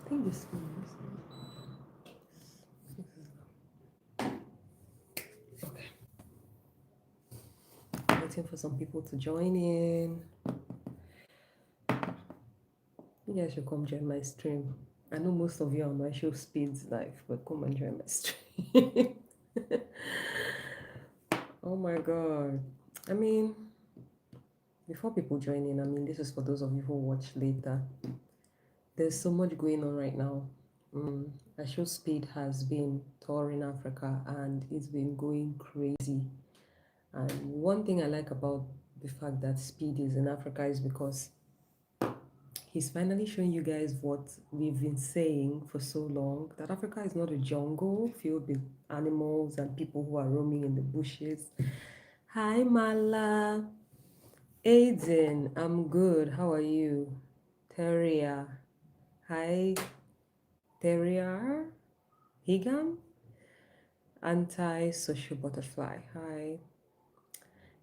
I think this one is. Okay. Waiting for some people to join in. You guys should come join my stream. I know most of you are on my show Speeds Live, but come and join my stream. Oh my god. I mean, before people join in, I mean, this is for those of you who watch later. There's so much going on right now. My show Speed has been touring Africa and it's been going crazy. And one thing I like about the fact that Speed is in Africa is because he's finally showing you guys what we've been saying for so long, that Africa is not a jungle filled with animals and people who are roaming in the bushes. Hi, Mala. Aiden, I'm good. How are you? Teria. Hi, Teria. Higam. Anti-social butterfly. Hi.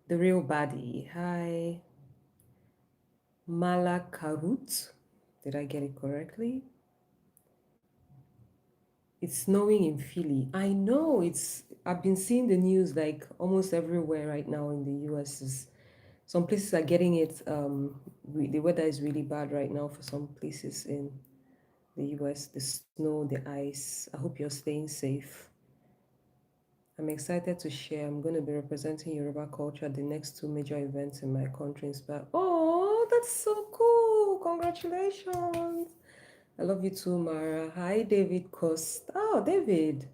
The real baddie. Hi. Malakarut. Did I get it correctly? It's snowing in Philly. I know I've been seeing the news like almost everywhere right now in the US. Some places are getting it. The weather is really bad right now for some places in the US. The snow, the ice. I hope you're staying safe. I'm excited to share. I'm going to be representing Yoruba culture at the next two major events in my country. Oh, that's so cool! Congratulations! I love you too, Mara. Hi, David Cost. Oh, David,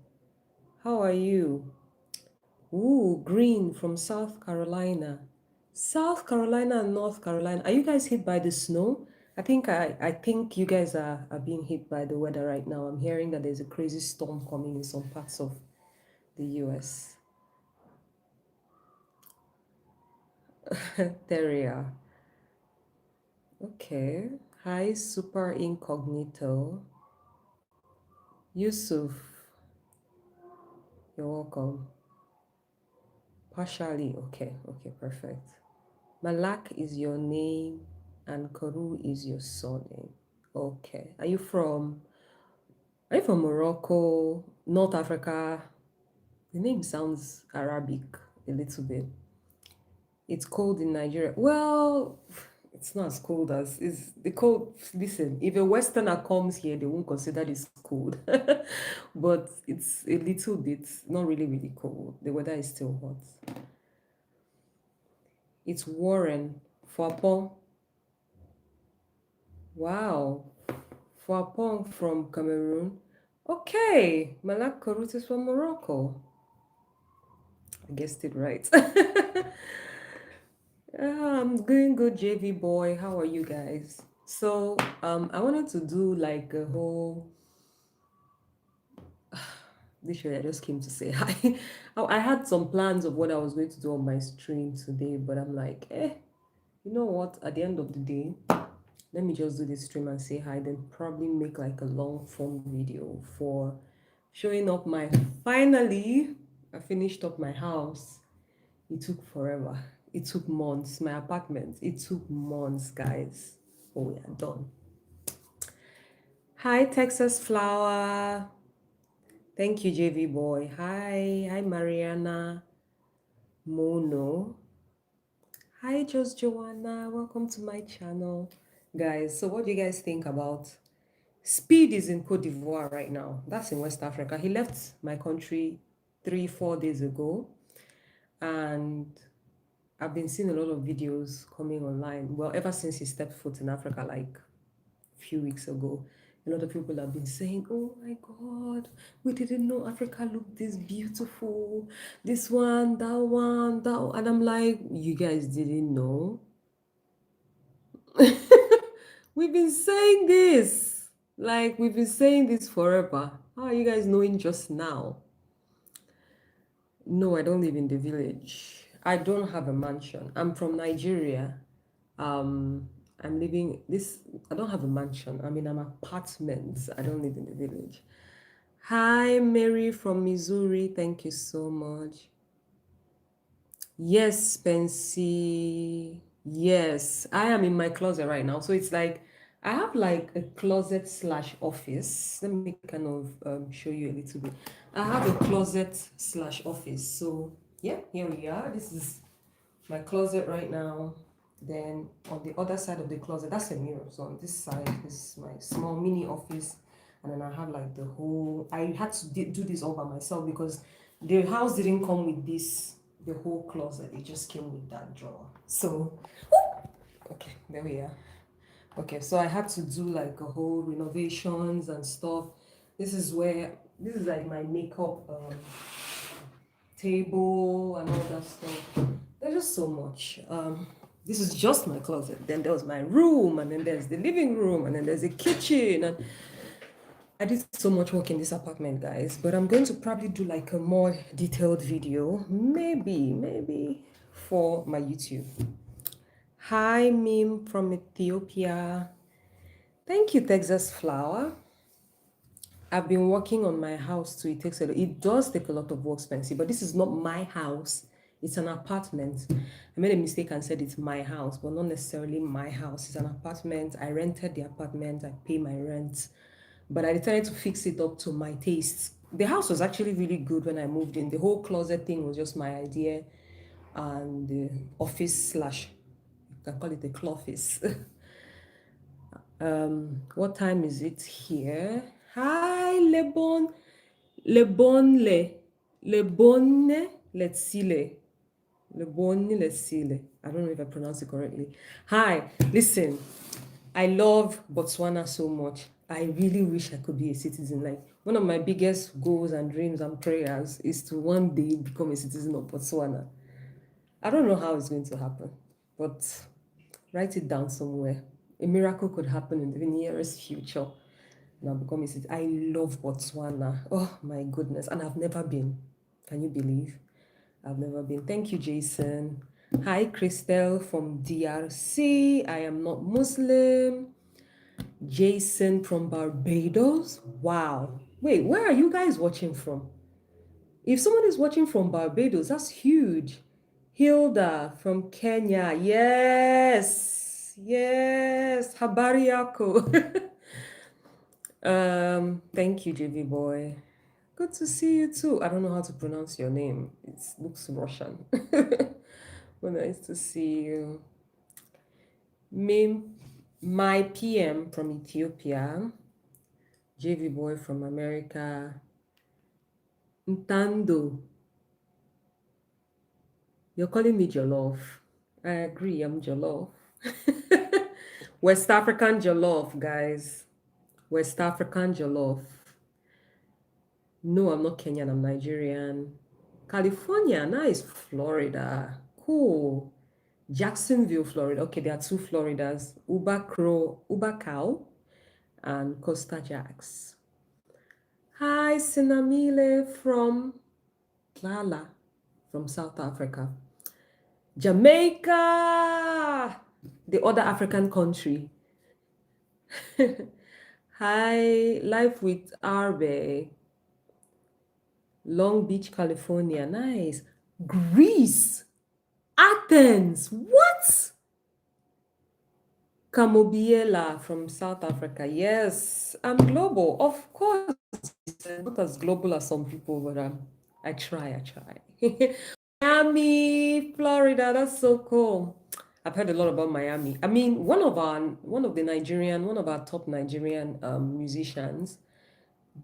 how are you? Ooh, Green from South Carolina. South Carolina and North Carolina. Are you guys hit by the snow? I think you guys are being hit by the weather right now. I'm hearing that there's a crazy storm coming in some parts of the US. There you are. Okay. Hi, Super Incognito. Yusuf, you're welcome. Partially. Okay. Okay, perfect. Malak is your name and Karu is your surname. Okay. Are you from Morocco, North Africa? The name sounds Arabic a little bit. It's cold in Nigeria. Well, it's not as cold as is the cold. Listen, if a Westerner comes here, they won't consider this cold. But it's a little bit, not really, really cold. The weather is still hot. It's Warren. Fwapong. Wow. Fwapong from Cameroon. Okay. Malak Karut is from Morocco. I guessed it right. I'm doing good, JV boy. How are you guys? So, I wanted to do like a whole. Literally, I just came to say hi. I had some plans of what I was going to do on my stream today, but I'm like, you know what? At the end of the day, let me just do this stream and say hi, then probably make like a long form video for showing up my. Finally, I finished up my house. It took forever. It took months. My apartment, it took months, guys. Oh, we are done. Hi, Texas Flower. Thank you, JV boy. Hi, Mariana Mono. Hi, Just Joanna. Welcome to my channel, guys. So, what do you guys think about Speed? Is in Cote d'Ivoire right now. That's in West Africa. He left my country 3, 4 days ago, and I've been seeing a lot of videos coming online. Well, ever since he stepped foot in Africa, like a few weeks ago, a lot of people have been saying, "Oh my God, we didn't know Africa looked this beautiful. This one, that one." And I'm like, "You guys didn't know? We've been saying this. Like, we've been saying this forever. How are you guys knowing just now?" No, I don't live in the village. I don't have a mansion. I'm from Nigeria. Um, I'm living this. I don't have a mansion. I'm in an apartment. I don't live in the village. Hi, Mary from Missouri. Thank you so much. Yes, Spency. Yes, I am in my closet right now. So it's like I have like a closet slash office. Let me kind of show you a little bit. I have a closet slash office. So yeah, here we are. This is my closet right now. Then on the other side of the closet, that's a mirror. So on this side is my small mini office. And then I have like the whole, I had to do this all by myself because the house didn't come with this, the whole closet. It just came with that drawer. So, okay, there we are. Okay, so I had to do like a whole renovations and stuff. This is like my makeup table and all that stuff. There's just so much. This is just my closet. Then there was my room, and then there's the living room, and then there's the kitchen. And I did so much work in this apartment, guys. But I'm going to probably do like a more detailed video, maybe for my YouTube. Hi, Mim from Ethiopia. Thank you, Texas Flower. I've been working on my house too. It does take a lot of work, Spencer, but this is not my house. It's an apartment. I made a mistake and said it's my house, but not necessarily my house. It's an apartment. I rented the apartment. I pay my rent, but I decided to fix it up to my tastes. The house was actually really good when I moved in. The whole closet thing was just my idea, and the office slash, you can call it a cloffice. What time is it here? Hi, Lebon, Lebonle, Lebonne, Letsile, Lebonne, Letsile. I don't know if I pronounced it correctly. Hi, listen, I love Botswana so much. I really wish I could be a citizen. Like, one of my biggest goals and dreams and prayers is to one day become a citizen of Botswana. I don't know how it's going to happen, but write it down somewhere. A miracle could happen in the nearest future. And I'll become a citizen. I love Botswana. Oh my goodness. And I've never been. Can you believe? I've never been. Thank you, Jason. Hi, Christelle from DRC. I am not Muslim. Jason from Barbados. Wow. Wait, where are you guys watching from? If someone is watching from Barbados, that's huge. Hilda from Kenya. Yes. Yes. Habari yako. Thank you, JV boy. Good to see you too. I don't know how to pronounce your name. It looks Russian. But nice to see you. Mim, my PM from Ethiopia. JV boy from America. Ntando. You're calling me Jollof. I agree, I'm Jollof. West African Jollof, guys. West African Jollof. No, I'm not Kenyan, I'm Nigerian. California, nice. Florida, cool. Jacksonville, Florida. Okay, there are two Floridas, Ubacao and Costa Jax. Hi, Sinamile from Lala, from South Africa. Jamaica, the other African country. Hi, Life with Arbe. Long Beach, California. Nice. Greece. Athens. What? Kamobiela from South Africa. Yes, I'm global. Of course, not as global as some people, but I try. Miami, Florida. That's so cool. I've heard a lot about Miami. I mean, one of our top Nigerian musicians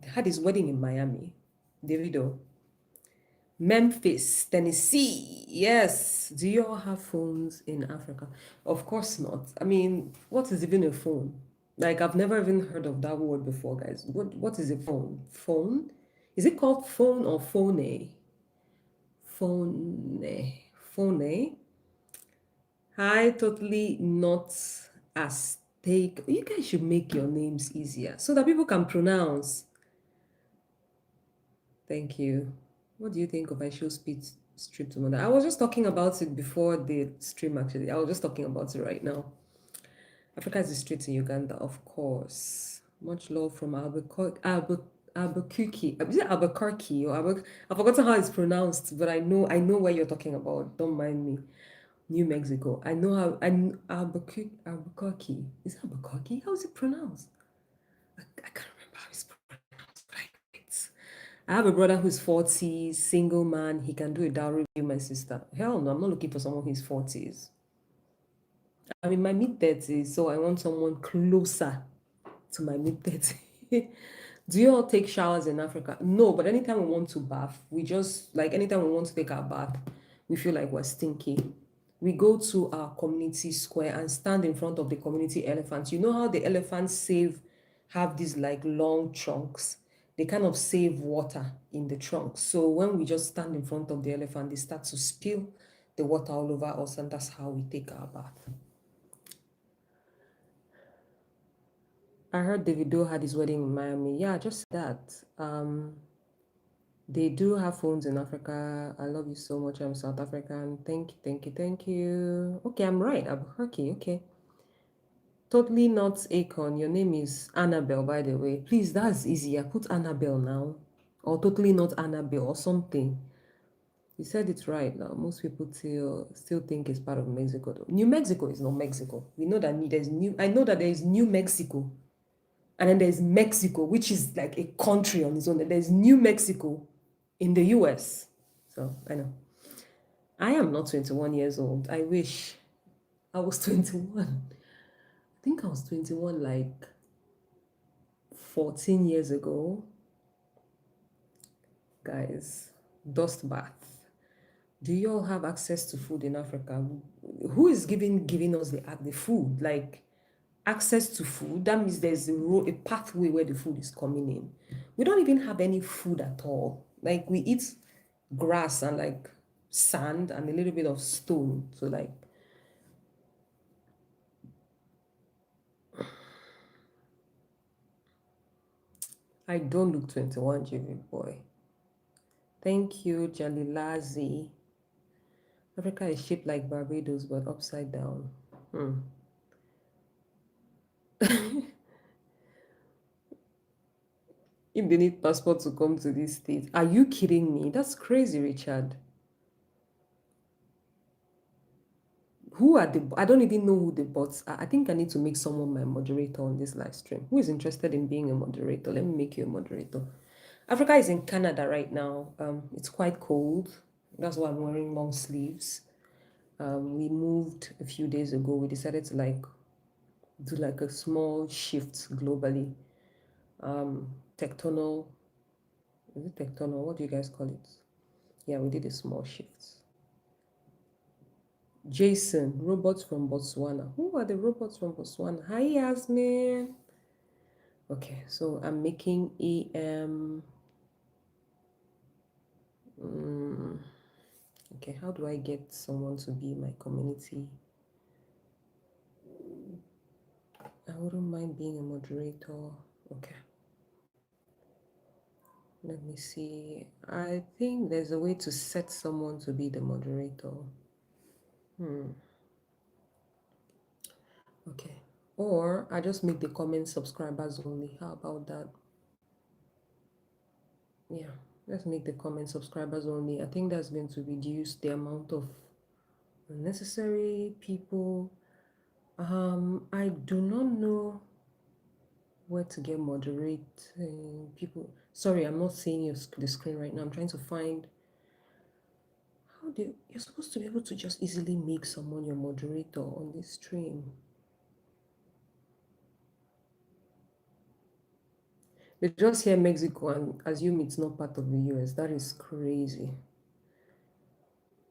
had his wedding in Miami. Davido. Memphis, Tennessee. Yes. Do you all have phones in Africa? Of course not. I mean, what is even a phone? Like, I've never even heard of that word before, guys. What is a phone? Phone? Is it called phone or phone? Phone. Phone. Hi, totally not Aztec. You guys should make your names easier so that people can pronounce. Thank you. What do you think of I show speed strip to mother? I was just talking about it before the stream, actually. I was just talking about it right now. Africa is the street in Uganda, of course. Much love from Albuquerque. Is it Albuquerque or I've forgotten how it's pronounced, but I know where you're talking about. Don't mind me. New Mexico. I know how. Albuquerque. Albuquerque. Is it Albuquerque? How is it pronounced? I can't remember how it's pronounced. Right. I have a brother who's 40s, single man. He can do a dowry with my sister. Hell no, I'm not looking for someone who's 40s. I'm in my mid 30s, so I want someone closer to my mid 30s. Do you all take showers in Africa? No, but anytime we want to bath, we just like anytime we want to take our bath, we feel like we're stinky. We go to our community square and stand in front of the community elephants. You know how the elephants have these like long trunks? They kind of save water in the trunks. So when we just stand in front of the elephant, they start to spill the water all over us, and that's how we take our bath. I heard Davido had his wedding in Miami. Yeah, just that. They do have phones in Africa. I love you so much. I'm South African. Thank you, thank you, thank you. Okay, I'm right. Albuquerque. Okay. Totally not Akon. Your name is Annabelle, by the way. Please, that's easy. I put Annabelle now. Or totally not Annabelle or something. You said it right now. Most people still think it's part of Mexico though. New Mexico is not Mexico. We know that there's new I know that there is New Mexico. And then there's Mexico, which is like a country on its own. There's New Mexico in the US. So I know. I am not 21 years old. I wish I was 21. I think I was 21 like 14 years ago. Guys, dust bath. Do you all have access to food in Africa? Who is giving us the food? Like access to food. That means there's a pathway where the food is coming in. We don't even have any food at all. Like we eat grass and like sand and a little bit of stone. So like I don't look 21, JV boy. Thank you, Jalilazi. Africa is shaped like Barbados but upside down. If they need passport to come to this state. Are you kidding me? That's crazy, Richard. Who are the I don't even know who the bots are. I think I need to make someone my moderator on this live stream. Who is interested in being a moderator? Let me make you a moderator. Africa is in Canada right now. It's quite cold. That's why I'm wearing long sleeves. We moved a few days ago. We decided to like do like a small shift globally. Tectonal. Is it tectonal? What do you guys call it? Yeah, we did a small shift. Jason, robots from Botswana. Who are the robots from Botswana? Hi, Yasmin. Okay, so I'm making EM. Okay, how do I get someone to be my community? I wouldn't mind being a moderator. Okay. Let me see. I think there's a way to set someone to be the moderator. Okay. Or I just make the comment subscribers only. How about that? Yeah. Let's make the comment subscribers only. I think that's going to reduce the amount of unnecessary people. I do not know where to get moderating people. Sorry, I'm not seeing the screen right now. I'm trying to find you're supposed to be able to just easily make someone your moderator on this stream. They just hear Mexico and assume it's not part of the US. That is crazy.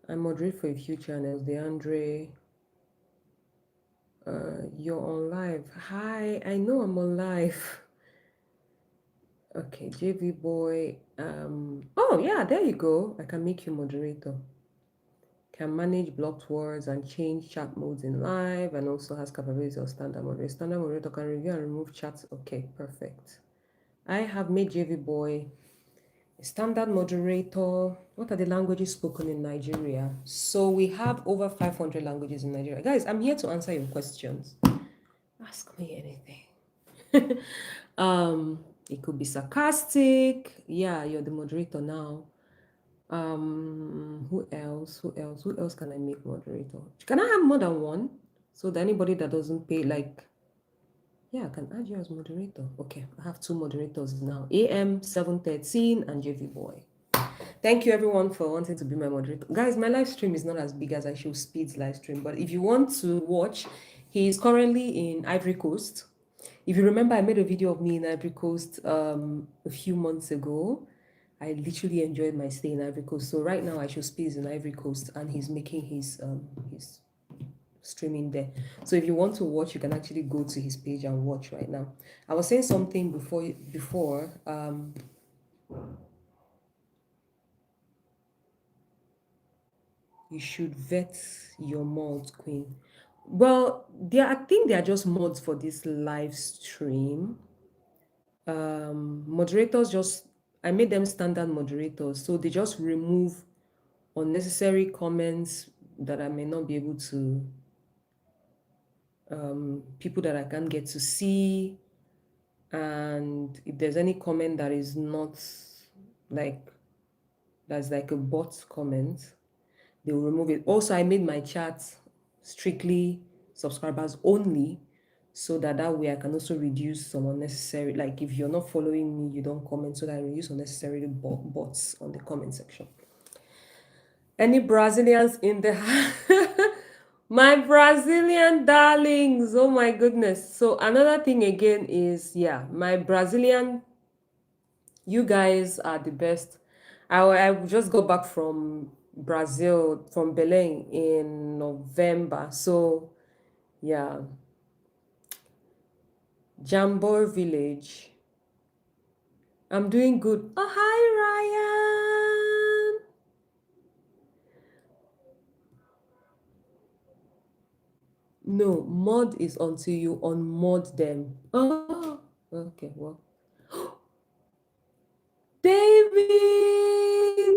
I moderate for a few channels. DeAndre, you're on live. Hi, I know I'm on live. Okay, JV boy. Oh yeah, there you go. I can make you moderator. Can manage blocked words and change chat modes in live, and also has capability of standard moderator. Standard moderator can review and remove chats. Okay, perfect. I have made JV boy a standard moderator. What are the languages spoken in Nigeria? So we have over 500 languages in Nigeria. Guys, I'm here to answer your questions. Ask me anything. It could be sarcastic. Yeah, you're the moderator now. Who else? Who else? Who else can I make moderator? Can I have more than one? So that anybody that doesn't pay, like, yeah, I can add you as moderator. Okay, I have two moderators now. AM 713 and JV Boy. Thank you everyone for wanting to be my moderator. Guys, my live stream is not as big as I show Speed's live stream, but if you want to watch, he is currently in Ivory Coast. If you remember, I made a video of me in Ivory Coast a few months ago. I literally enjoyed my stay in Ivory Coast. So right now I show Speed is in Ivory Coast and he's making his streaming there. So if you want to watch, you can actually go to his page and watch right now. I was saying something before. You should vet your mods, Queen. Well, I think they are just mods for this live stream. Moderators I made them standard moderators, so they just remove unnecessary comments that I may not be able to, people that I can't get to see. And if there's any comment that is not like, that's like a bot comment, they will remove it. Also, I made my chat strictly subscribers only, so that way I can also reduce some unnecessary, like if you're not following me, you don't comment, so that I reduce unnecessary bots on the comment section. Any Brazilians in the my Brazilian darlings, oh my goodness. So another thing again is, yeah, my Brazilian, you guys are the best. I just got back from Brazil, from Belém in November. So yeah, Jambor Village. I'm doing good. Oh, hi, Ryan. No, mod is until you unmod them. Oh, okay, well. David,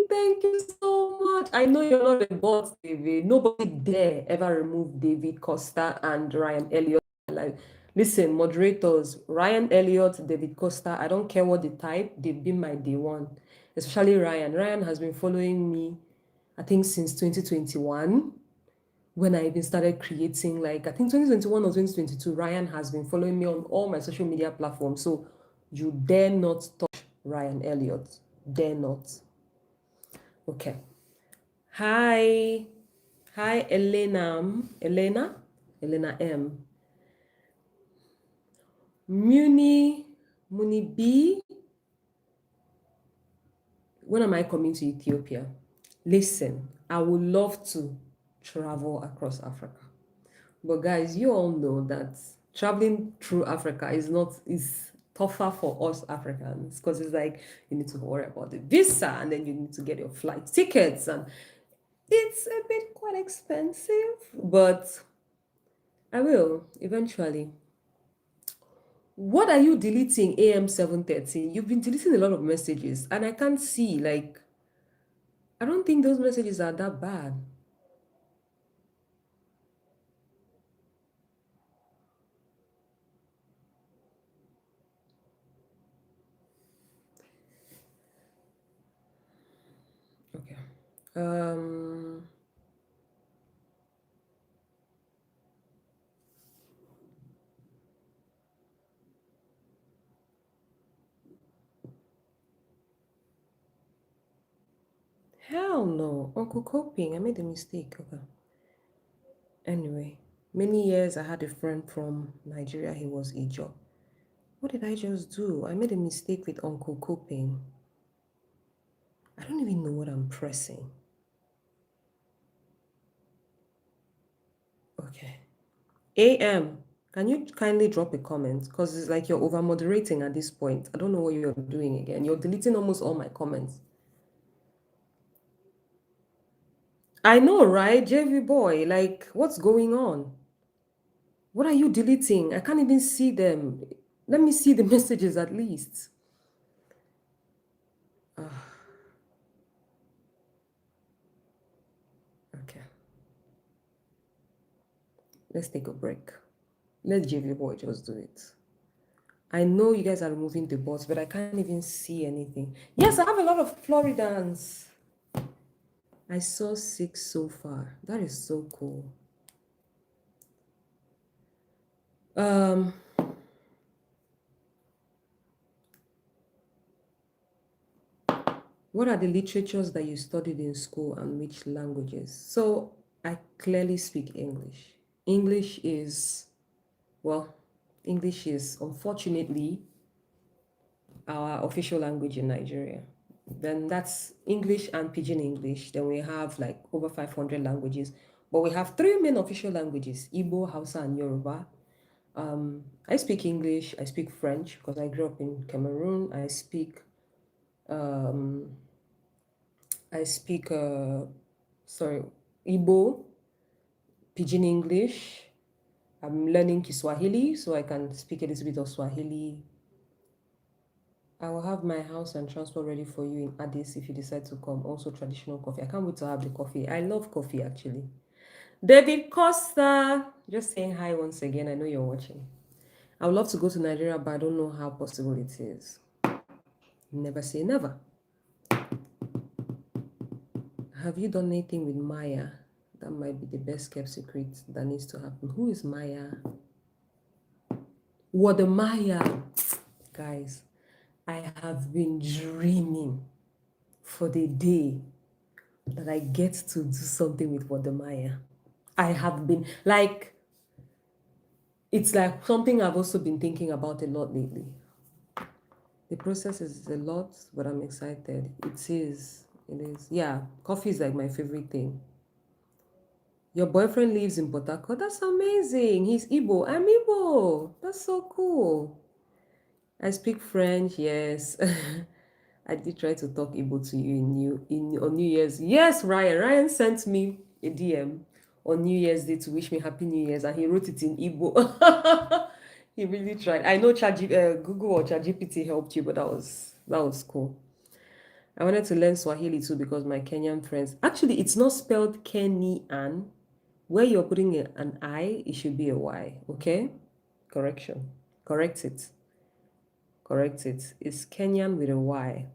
thank you so much. I know you're not a bot, David. Nobody dare ever remove David Costa and Ryan Elliott. Like, listen, moderators, Ryan Elliott, David Costa, I don't care what they type, they've been my day one. Especially Ryan. Ryan has been following me, I think, since 2021. When I even started creating, like, I think 2021 or 2022, Ryan has been following me on all my social media platforms. So you dare not touch Ryan Elliott. Dare not. Okay. Hi. Hi, Elena M. Muni B. When am I coming to Ethiopia? Listen, I would love to travel across Africa. But guys, you all know that traveling through Africa is tougher for us Africans, because it's like you need to worry about the visa and then you need to get your flight tickets, and it's a bit quite expensive, but I will eventually. What are you deleting, AM 713? You've been deleting a lot of messages and I can't see, like, I don't think those messages are that bad. Okay. Hell no. Uncle Coping, I made a mistake. Okay. Anyway, many years I had a friend from Nigeria, he was Ijo. What did I just do? I made a mistake with Uncle Coping. I don't even know what I'm pressing. Okay. AM, can you kindly drop a comment? Because it's like you're over moderating at this point. I don't know what you're doing again. You're deleting almost all my comments. I know, right? JV boy, like, what's going on? What are you deleting? I can't even see them. Let me see the messages at least. Okay. Let's take a break. Let JV boy just do it. I know you guys are removing the bots, but I can't even see anything. Yes, I have a lot of Floridans. I saw 6 so far. That is so cool. Um, what are the literatures that you studied in school and which languages? So I clearly speak English. English is, well, English is unfortunately our official language in Nigeria. Then that's English and Pidgin English. Then we have like over 500 languages. But we have three main official languages, Igbo, Hausa, and Yoruba. I speak English, I speak French because I grew up in Cameroon. Um, I speak, sorry, Igbo, Pidgin English. I'm learning Kiswahili, so I can speak a little bit of Swahili. I will have my house and transport ready for you in Addis if you decide to come. Also, traditional coffee. I can't wait to have the coffee. I love coffee actually. David Costa, just saying hi once again. I know you're watching. I would love to go to Nigeria, but I don't know how possible it is. Never say never. Have you done anything with Maya? That might be the best kept secret that needs to happen. Who is Maya? What the Maya? Guys, I have been dreaming for the day that I get to do something with Wodemaya. I have been like, it's like something I've also been thinking about a lot lately. The process is a lot, but I'm excited. It is. It is. Yeah, coffee is like my favorite thing. Your boyfriend lives in Port Harcourt. That's amazing. He's Igbo. I'm Igbo. That's so cool. I speak French. Yes. I did try to talk Igbo to you on New Year's. Yes, Ryan. Ryan sent me a DM on New Year's Day to wish me Happy New Year's, and he wrote it in Igbo. He really tried. I know Google or ChatGPT helped you, but that was cool. I wanted to learn Swahili too because my Kenyan friends. Actually, it's not spelled Kenyan. Where you're putting an I, it should be a Y. Okay? Correction. Correct it. Correct it. It's Kenyan with a Y.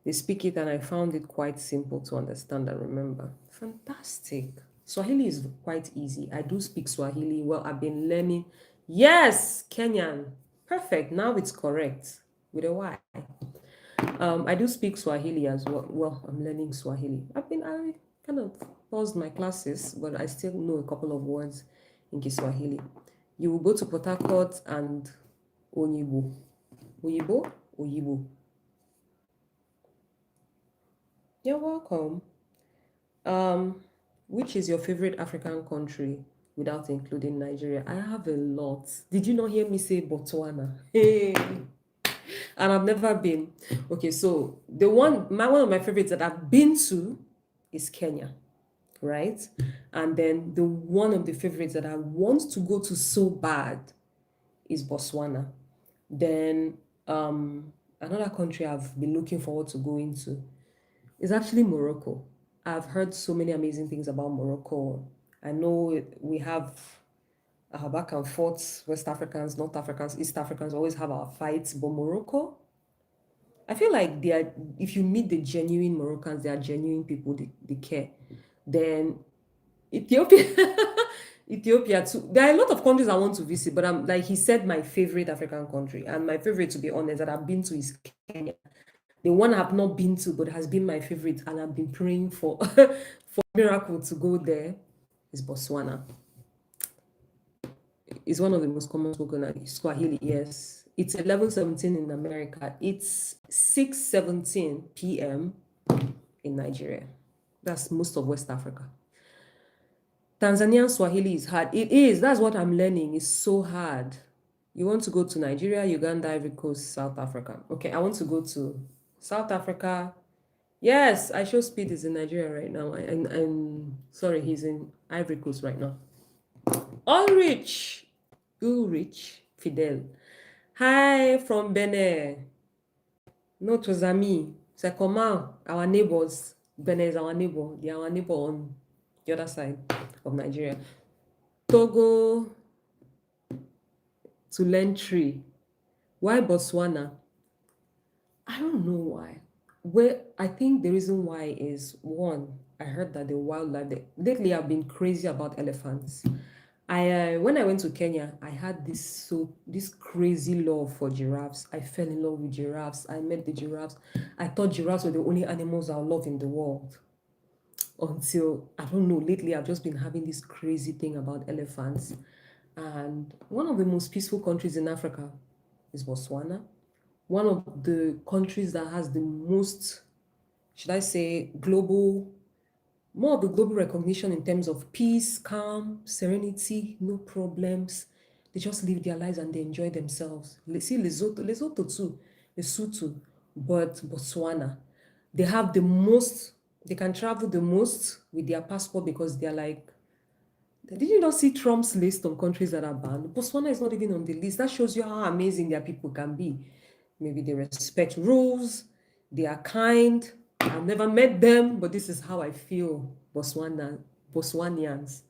They speak it and I found it quite simple to understand and remember. Fantastic. Swahili is quite easy. I do speak Swahili. Well, I've been learning. Yes, Kenyan. Perfect. Now it's correct with a Y. I do speak Swahili as well. Well, I'm learning Swahili. I kind of paused my classes, but I still know a couple of words in Kiswahili. You will go to Port Harcourt and Onyibo. Oyibo? Oyibo. You're welcome. Which is your favorite African country without including Nigeria? I have a lot. Did you not hear me say Botswana? Hey, and I've never been. Okay, so one of my favorites that I've been to is Kenya, right? And then the one of the favorites that I want to go to so bad is Botswana. Then another country I've been looking forward to going to is actually Morocco. I've heard so many amazing things about Morocco. I know we have our back and forth, West Africans, North Africans, East Africans always have our fights, but Morocco, I feel like if you meet the genuine Moroccans, they are genuine people, they care. Then Ethiopia, Ethiopia too. There are a lot of countries I want to visit, but I'm like he said, my favorite African country, and my favorite, to be honest, that I've been to is Kenya. The one I've not been to, but has been my favorite, and I've been praying for for miracle to go there, is Botswana. It's one of the most common spoken Swahili. Yes, it's 11:17 in America. It's 6:17 p.m. in Nigeria. That's most of West Africa. Tanzanian Swahili is hard. It is. That's what I'm learning. It's so hard. You want to go to Nigeria, Uganda, Ivory Coast, South Africa. Okay, I want to go to South Africa. Yes, I show Speed is in Nigeria right now. I'm sorry, he's in Ivory Coast right now. Ulrich Fidel. Hi from Benin. Notre amis. C'est comment? Our neighbors. Benin is our neighbor. They are our neighbor on the other side of Nigeria. Togo to learn tree. Why Botswana? I don't know why. Well, I think the reason why is one, I heard that the wildlife, lately I've been crazy about elephants. When I went to Kenya, I had this crazy love for giraffes. I fell in love with giraffes. I met the giraffes. I thought giraffes were the only animals I love in the world. Until, I don't know, lately I've just been having this crazy thing about elephants. And one of the most peaceful countries in Africa is Botswana. One of the countries that has the most, should I say, more of the global recognition in terms of peace, calm, serenity, no problems. They just live their lives and they enjoy themselves. See Lesotho too, Lesotho, but Botswana, they have the most, they can travel the most with their passport because they're like, did you not see Trump's list on countries that are banned? Botswana is not even on the list. That shows you how amazing their people can be. Maybe they respect rules, they are kind. I've never met them, but this is how I feel Botswanians.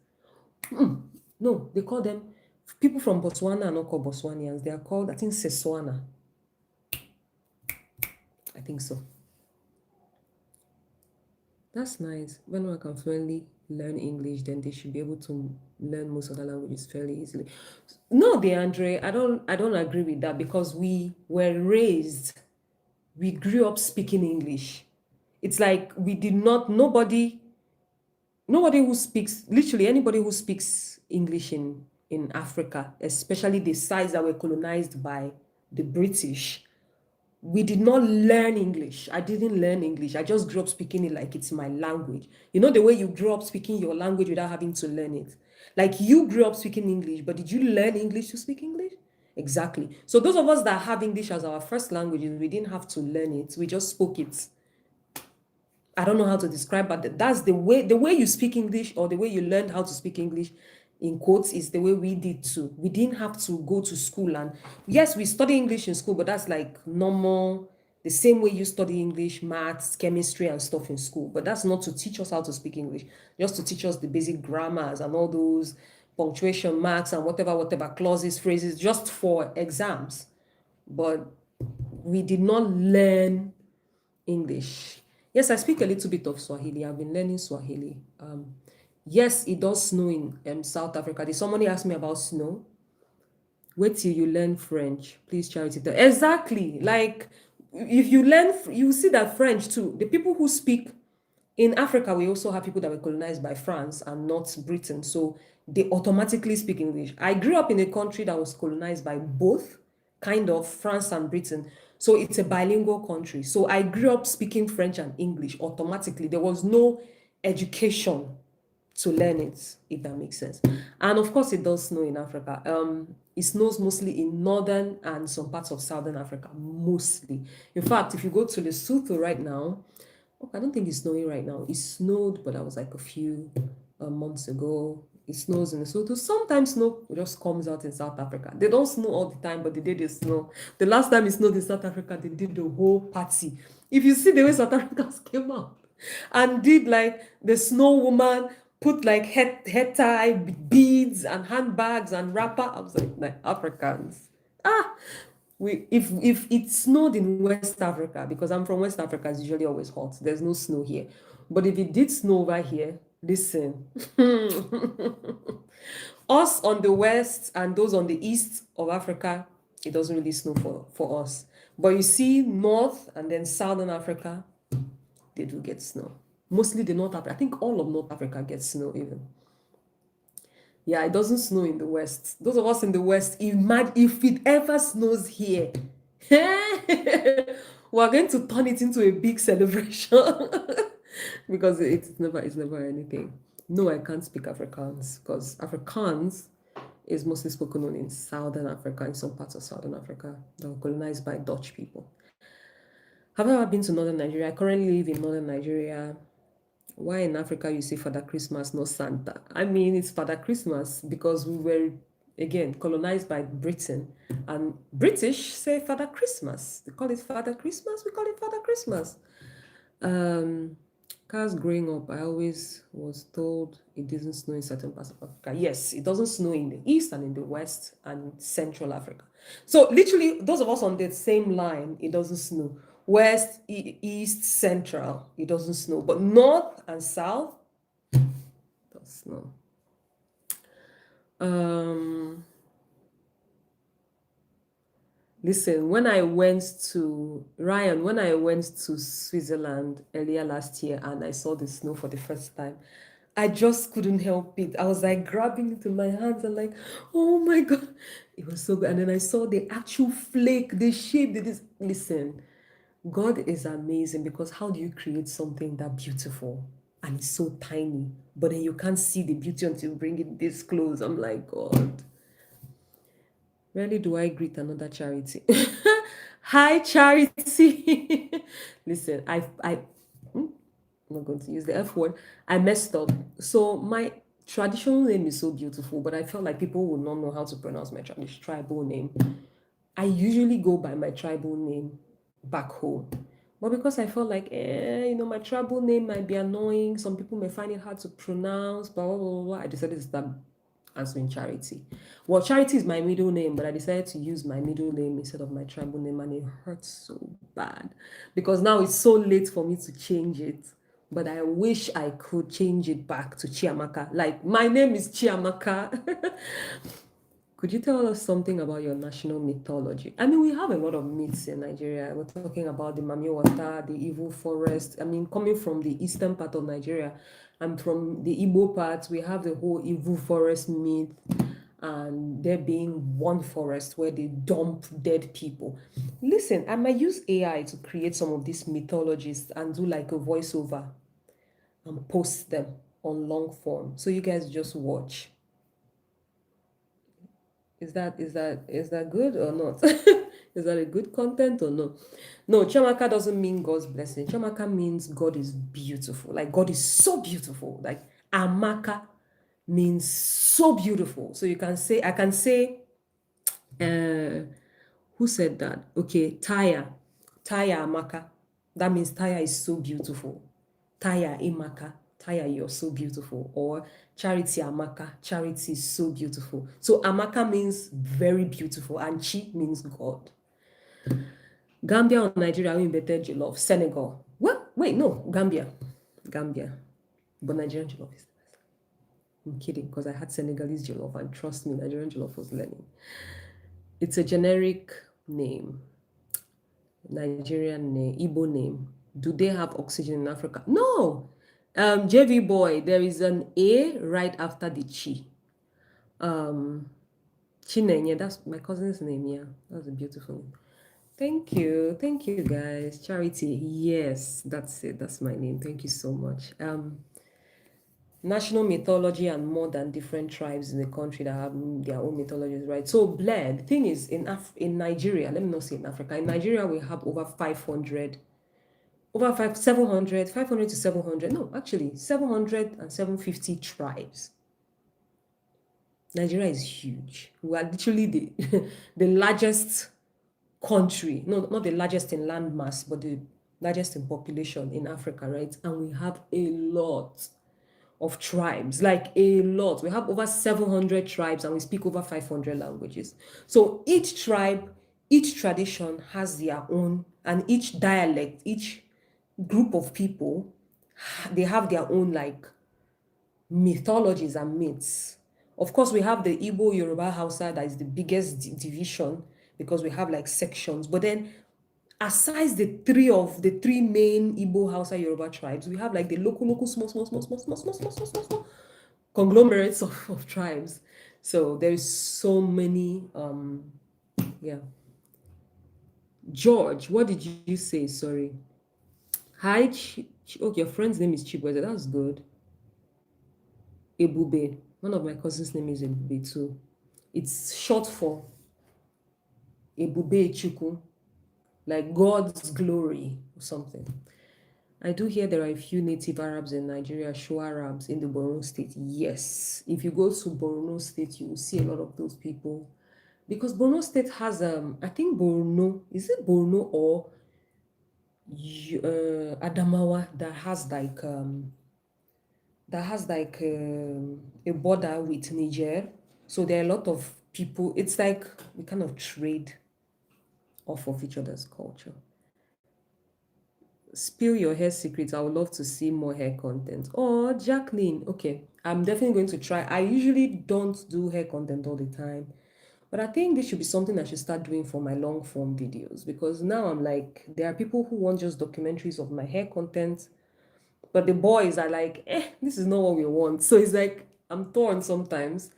No, they call them, people from Botswana are not called Botswanians. They are called, I think, Setswana. I think so. That's nice. When one can fluently learn English, then they should be able to learn most other languages fairly easily. No, DeAndre, I don't agree with that because we grew up speaking English. It's like we did not, nobody who speaks, literally anybody who speaks English in Africa, especially the sides that were colonized by the British, we did not learn English. I didn't learn English. I just grew up speaking it like it's my language. You know the way you grew up speaking your language without having to learn it. Like you grew up speaking English, but did you learn English to speak English? Exactly. So those of us that have English as our first language, we didn't have to learn it. We just spoke it. I don't know how to describe, but that's the way you speak English or the way you learned how to speak English in quotes is the way we did too. We didn't have to go to school, and yes, we study English in school, but that's like normal, the same way you study English, maths, chemistry, and stuff in school. But that's not to teach us how to speak English, just to teach us the basic grammars and all those punctuation marks and whatever clauses, phrases, just for exams. But we did not learn English. Yes, I speak a little bit of Swahili. I've been learning Swahili. Yes, it does snow in South Africa. Did somebody ask me about snow? Wait till you learn French. Please, Charity. Exactly. Like, if you learn, you see that French too. The people who speak in Africa, we also have people that were colonized by France and not Britain. So they automatically speak English. I grew up in a country that was colonized by both, kind of, France and Britain. So it's a bilingual country. So I grew up speaking French and English automatically. There was no education to learn it, if that makes sense. And of course, it does snow in Africa. It snows mostly in northern and some parts of southern Africa, mostly. In fact, if you go to Lesotho right now, I don't think it's snowing right now. It snowed, but that was like a few months ago. It snows in Lesotho. Sometimes snow just comes out in South Africa. They don't snow all the time, but the day they snow. The last time it snowed in South Africa, they did the whole party. If you see the way South Africans came out and did like the snow woman, put like head tie, beads and handbags and wrapper. I was like Africans. If it snowed in West Africa, because I'm from West Africa, it's usually always hot. There's no snow here. But if it did snow over here, listen. Us on the west and those on the east of Africa, it doesn't really snow for us. But you see North and then Southern Africa, they do get snow. Mostly the North Africa. I think all of North Africa gets snow even. Yeah, it doesn't snow in the West. Those of us in the West, if it ever snows here, we're going to turn it into a big celebration because it's never anything. No, I can't speak Afrikaans because Afrikaans is mostly spoken on in Southern Africa, in some parts of Southern Africa that were colonized by Dutch people. Have I ever been to Northern Nigeria? I currently live in Northern Nigeria. Why in Africa you say Father Christmas, not Santa? I mean, it's Father Christmas because we were, again, colonized by Britain. And British say Father Christmas. They call it Father Christmas, we call it Father Christmas. Cause growing up, I always was told it doesn't snow in certain parts of Africa. Yes, it doesn't snow in the east and in the west and Central Africa. So literally, those of us on the same line, it doesn't snow. West, east, central, it doesn't snow. But north and south, it does snow. Um, Listen, when I went to Ryan, when I went to Switzerland earlier last year and I saw the snow for the first time, I just couldn't help it. I was like grabbing it in my hands and like, oh my God, it was so good. And then I saw the actual flake, the shape, that is. Listen, God is amazing because how do you create something that beautiful and it's so tiny, but then you can't see the beauty until you bring it this close? I'm like, God. Rarely do I greet another Charity. Hi, Charity. Listen, I'm not going to use the F word. I messed up. So my traditional name is so beautiful, but I felt like people would not know how to pronounce my tribal name. I usually go by my tribal name back home. But because I felt like, my tribal name might be annoying, some people may find it hard to pronounce, blah, blah, blah, blah, I decided to start answering Charity. Well, Charity is my middle name, but I decided to use my middle name instead of my tribal name, and it hurts so bad because now it's so late for me to change it. But I wish I could change it back to Chiamaka. Like, my name is Chiamaka. Could you tell us something about your national mythology? I mean, we have a lot of myths in Nigeria. We're talking about the Mamiwata, the evil forest. I mean, coming from the eastern part of Nigeria and from the Igbo part, we have the whole evil forest myth and there being one forest where they dump dead people. Listen, I might use AI to create some of these mythologies and do like a voiceover and post them on long form. So you guys just watch. Is that good or not? Is that a good content or no? No, Chamaka doesn't mean God's blessing. Chamaka means God is beautiful. Like God is so beautiful. Like Amaka means so beautiful. So I can say, uh, who said that? Okay, Taya Amaka. That means Taya is so beautiful. Taya Imaka, Taya, you're so beautiful. Or Charity Amaka, Charity is so beautiful. So Amaka means very beautiful, and Chi means God. Gambia or Nigeria, we invented jollof. Senegal. What? Wait, no, Gambia. Gambia. But Nigerian jollof is. I'm kidding, because I had Senegalese jollof, and trust me, Nigerian jollof was learning. It's a generic name. Nigerian name, Igbo name. Do they have oxygen in Africa? No. JV boy, there is an A right after the Chi. Chinenye, that's my cousin's name. Yeah, that's a beautiful name. Thank you, guys. Charity, yes, that's it. That's my name. Thank you so much. National mythology and more than different tribes in the country that have their own mythologies, right? So Blair, the thing is, in Nigeria, let me not say in Africa, in Nigeria we have over 500, over 700 to 700, no, actually 700 and 750 tribes. Nigeria is huge. We are literally the the largest country, no, not the largest in land mass, but the largest in population in Africa, right? And we have a lot of tribes, like a lot. We have over 700 tribes and we speak over 500 languages. So each tribe, each tradition has their own, and each dialect, each group of people, they have their own like mythologies and myths. Of course, we have the Igbo, Yoruba, Hausa that is the biggest division because we have like sections. But then, aside the three main Igbo, Hausa, Yoruba tribes, we have like the local, small conglomerates of tribes. So there is so many. Yeah. George, what did you say? Sorry. Hi. Oh, your friend's name is Chibweze. That's good. Ebube. One of my cousins' name is Ebube too. It's short for Ebube Chukwu, like God's glory or something. I do hear there are a few native Arabs in Nigeria, Shu Arabs in the Borno state. Yes, if you go to Borno state, you will see a lot of those people. Because Borno state has, I think Borno, is it Borno or Adamawa that has like a border with Niger. So there are a lot of people. It's like we kind of trade off of each other's culture. spill your hair secrets. I would love to see more hair content. Oh, Jacqueline. Okay, I'm definitely going to try. I usually don't do hair content all the time, but I think this should be something I should start doing for my long form videos, because now I'm like, there are people who want just documentaries of my hair content, but the boys are like, this is not what we want. So it's like I'm torn sometimes.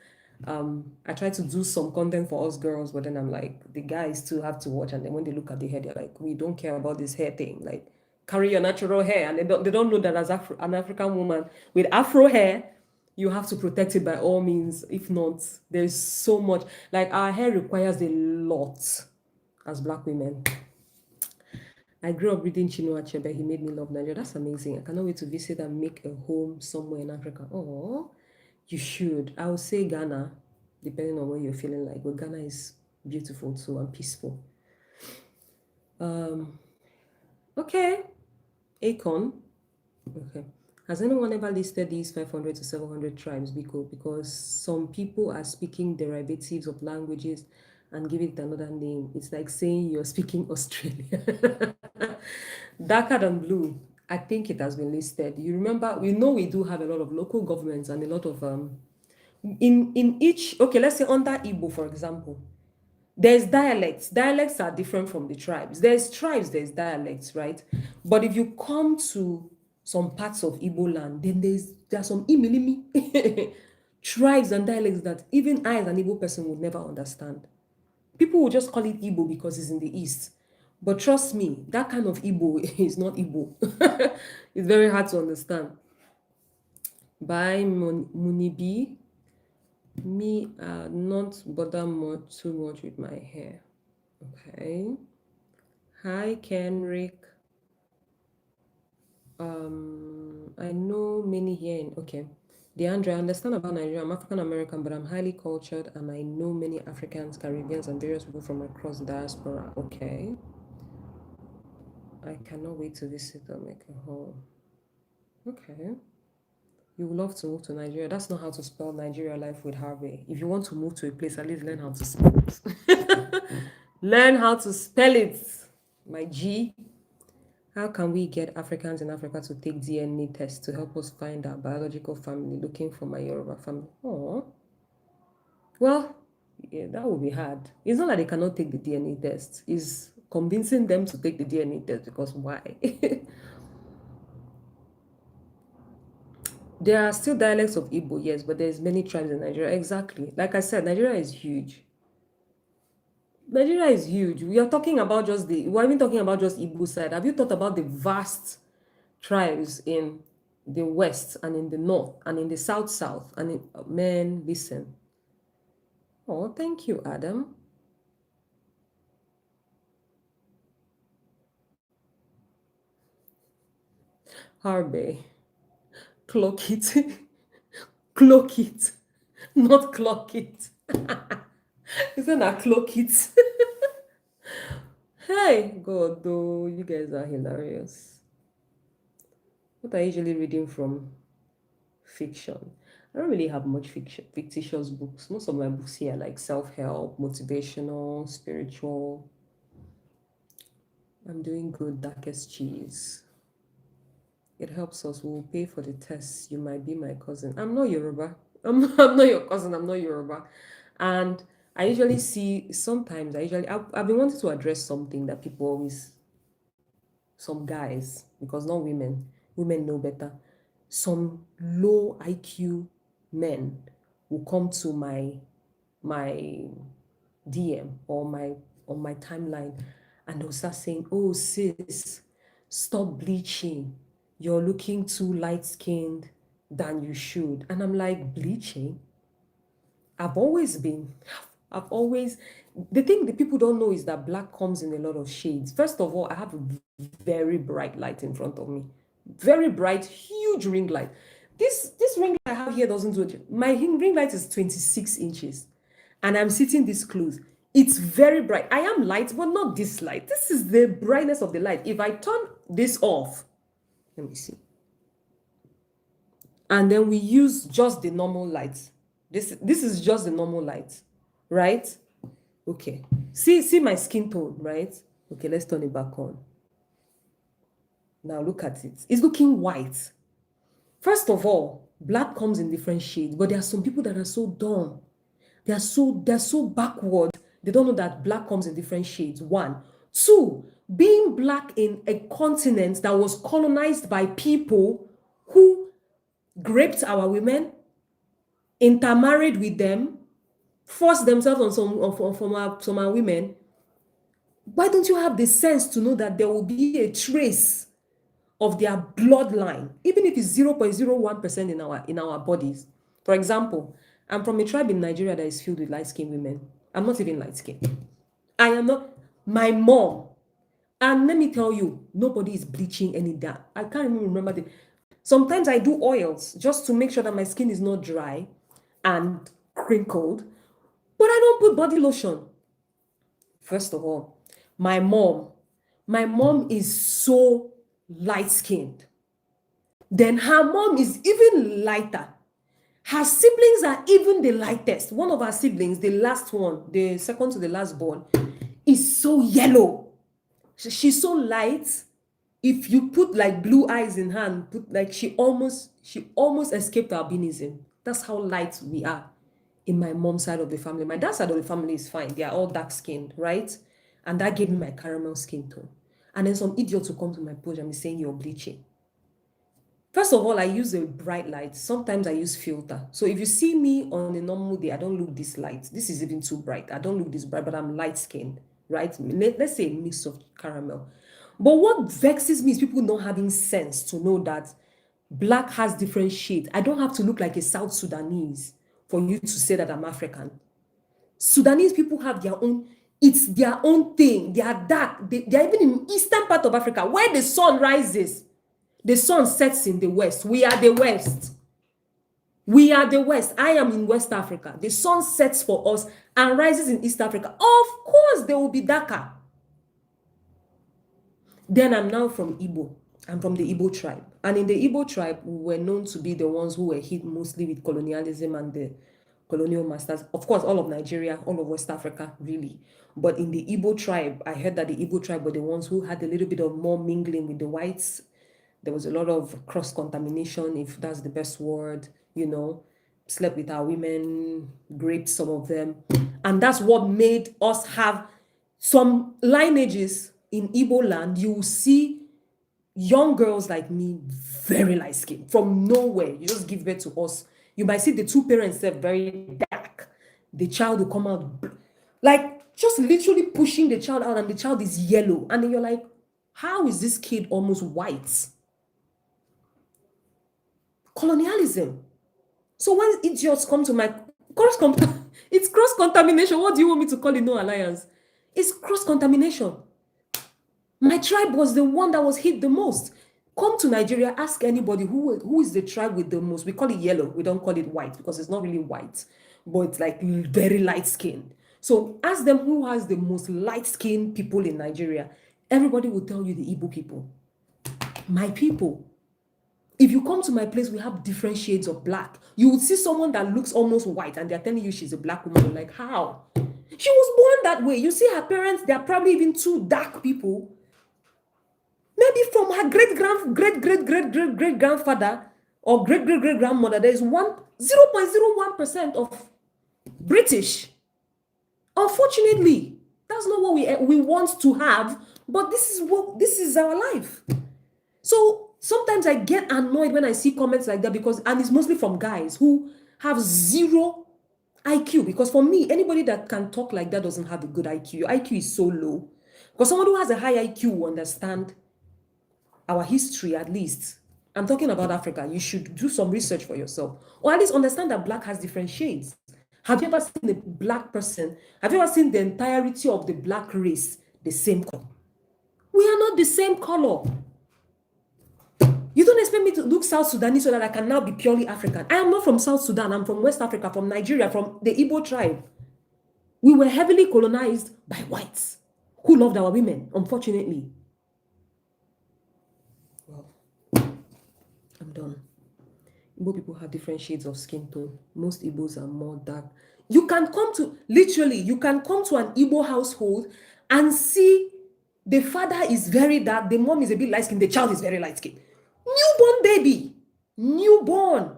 I try to do some content for us girls, but then I'm like, the guys too have to watch, and then when they look at the hair, they're like, we don't care about this hair thing. Like, carry your natural hair, and they don't know that as an African woman with Afro hair, you have to protect it by all means. If not, there's so much. Like, our hair requires a lot as Black women. I grew up reading Chinua Achebe. He made me love Nigeria. That's amazing. I cannot wait to visit and make a home somewhere in Africa. Oh, you should. I would say Ghana, depending on what you're feeling like. But Ghana is beautiful too and peaceful. Okay. Akon. Okay. Has anyone ever listed these 500 to 700 tribes, Biko? Because some people are speaking derivatives of languages and give it another name. It's like saying you're speaking Australian. Darker than blue. I think it has been listed. You remember, we know we do have a lot of local governments and a lot of in each, okay, let's say under Igbo, for example, there's dialects. Dialects are different from the tribes. There's tribes, there's dialects, right? But if you come to some parts of Igbo land, then there are some Imilimi tribes and dialects that even I, as an Igbo person, would never understand. People will just call it Igbo because it's in the east. But trust me, that kind of Igbo is not Igbo. It's very hard to understand. By Munibi, me not bother too much with my hair. Okay. Hi, Kenrick. I know many here in, okay. DeAndre, I understand about Nigeria. I'm African American, but I'm highly cultured and I know many Africans, Caribbeans, and various people from across the diaspora. Okay. I cannot wait to visit and make a home. Okay. You would love to move to Nigeria. That's not how to spell Nigeria life with Harvey. If you want to move to a place, at least learn how to spell it. Learn how to spell it, my G. How can we get Africans in Africa to take DNA tests to help us find our biological family, looking for my Yoruba family? Oh, well, yeah, that would be hard. It's not that they cannot take the DNA test. It's convincing them to take the DNA test, because why? There are still dialects of Igbo, yes, but there's many tribes in Nigeria. Exactly. Like I said, Nigeria is huge. Nigeria is huge. We are talking about we're even talking about just Igbo side. Have you thought about the vast tribes in the west and in the north and in the south and in, man, listen. Oh, thank you, Adam. Harbe, clock it. Clock it, not clock it. Isn't that clock it? Hey, God, though, you guys are hilarious. What are you usually reading from fiction? I don't really have much fictitious books. Most of my books here are like self-help, motivational, spiritual. I'm doing good, darkest cheese. It helps us. We'll pay for the tests. You might be my cousin. I'm not Yoruba. I'm not your cousin. I'm not Yoruba. And I usually see, sometimes I've been wanting to address something that people always, some guys, because not women, women know better. Some low IQ men will come to my DM or my timeline, and they'll start saying, "Oh sis, stop bleaching. You're looking too light-skinned than you should." And I'm like, bleaching? I've always been. I've always, the thing that people don't know is that black comes in a lot of shades. First of all, I have a very bright light in front of me. Very bright, huge ring light. This ring light I have here doesn't do it. My ring light is 26 inches and I'm sitting this close. It's very bright. I am light, but not this light. This is the brightness of the light. If I turn this off, let me see. And then we use just the normal light. This is just the normal light, right? Okay. See my skin tone, right? Okay, let's turn it back on. Now look at it. It's looking white. First of all, black comes in different shades, but there are some people that are so dumb. They're so backward. They don't know that black comes in different shades. One. Two, being black in a continent that was colonized by people who raped our women, intermarried with them, forced themselves on some our women. Why don't you have the sense to know that there will be a trace of their bloodline, even if it's 0.01% in our bodies? For example, I'm from a tribe in Nigeria that is filled with light-skinned women. I'm not even light-skinned. I am not. My mom, and let me tell you, nobody is bleaching any that. I can't even remember the. Sometimes I do oils just to make sure that my skin is not dry and crinkled, but I don't put body lotion. First of all, my mom, my mom is so light skinned. Then her mom is even lighter. Her siblings are even the lightest. One of her siblings, the last one, the second to the last born, is so yellow. She's so light. If you put like blue eyes in her and put like she almost escaped albinism. That's how light we are in my mom's side of the family. My dad's side of the family is fine. They are all dark skinned, right? And that gave me my caramel skin tone. And then some idiot will come to my page and be saying you're bleaching. First of all, I use a bright light. Sometimes I use filter. So if you see me on a normal day, I don't look this light. This is even too bright. I don't look this bright, but I'm light skinned, right? Let's say a mix of caramel. But what vexes me is people not having sense to know that black has different shades. I don't have to look like a South Sudanese for you to say that I'm African. Sudanese people have their own, it's their own thing. They are dark. They are even in eastern part of Africa where the sun rises. The sun sets in the west. We are the west. We are the west. I am in West Africa. The sun sets for us and rises in East Africa. Of course, they will be darker. Then I'm now from Igbo. I'm from the Igbo tribe. And in the Igbo tribe, we were known to be the ones who were hit mostly with colonialism and the colonial masters. Of course, all of Nigeria, all of West Africa, really. But in the Igbo tribe, I heard that the Igbo tribe were the ones who had a little bit of more mingling with the whites. There was a lot of cross-contamination, if that's the best word, slept with our women, raped some of them. And that's what made us have some lineages in Igbo land. You will see young girls like me, very light skinned, from nowhere. You just give birth to us. You might see the two parents, they're very dark. The child will come out, like just literally pushing the child out, and the child is yellow. And then you're like, how is this kid almost white? Colonialism. So when idiots come to my it's cross-contamination. What do you want me to call it? No alliance. It's cross-contamination. My tribe was the one that was hit the most. Come to Nigeria, ask anybody who is the tribe with the most. We call it yellow. We don't call it white because it's not really white, but it's like very light skinned. So ask them who has the most light skinned people in Nigeria. Everybody will tell you the Igbo people. My people. If you come to my place, we have different shades of black. You would see someone that looks almost white and they're telling you she's a black woman. You're like, how? She was born that way. You see her parents, they're probably even two dark people. Maybe from her great grandfather or great grandmother, there is 0.01% of British. Unfortunately, that's not what we want to have, but this is our life. So sometimes I get annoyed when I see comments like that and it's mostly from guys who have zero IQ. Because for me, anybody that can talk like that doesn't have a good IQ. Your IQ is so low. Because someone who has a high IQ will understand our history, at least. I'm talking about Africa. You should do some research for yourself, or at least understand that black has different shades. Have you ever seen a black person? Have you ever seen the entirety of the black race the same color? We are not the same color. You don't expect me to look South Sudanese so that I can now be purely African. I am not from South Sudan. I'm from West Africa, from Nigeria, from the Igbo tribe. We were heavily colonized by whites who loved our women, unfortunately. Well, I'm done. Igbo people have different shades of skin tone. Most Igbos are more dark. You can come to an Igbo household and see The father is very dark, the mom is a bit light skinned, the child is very light skinned. Newborn baby, newborn.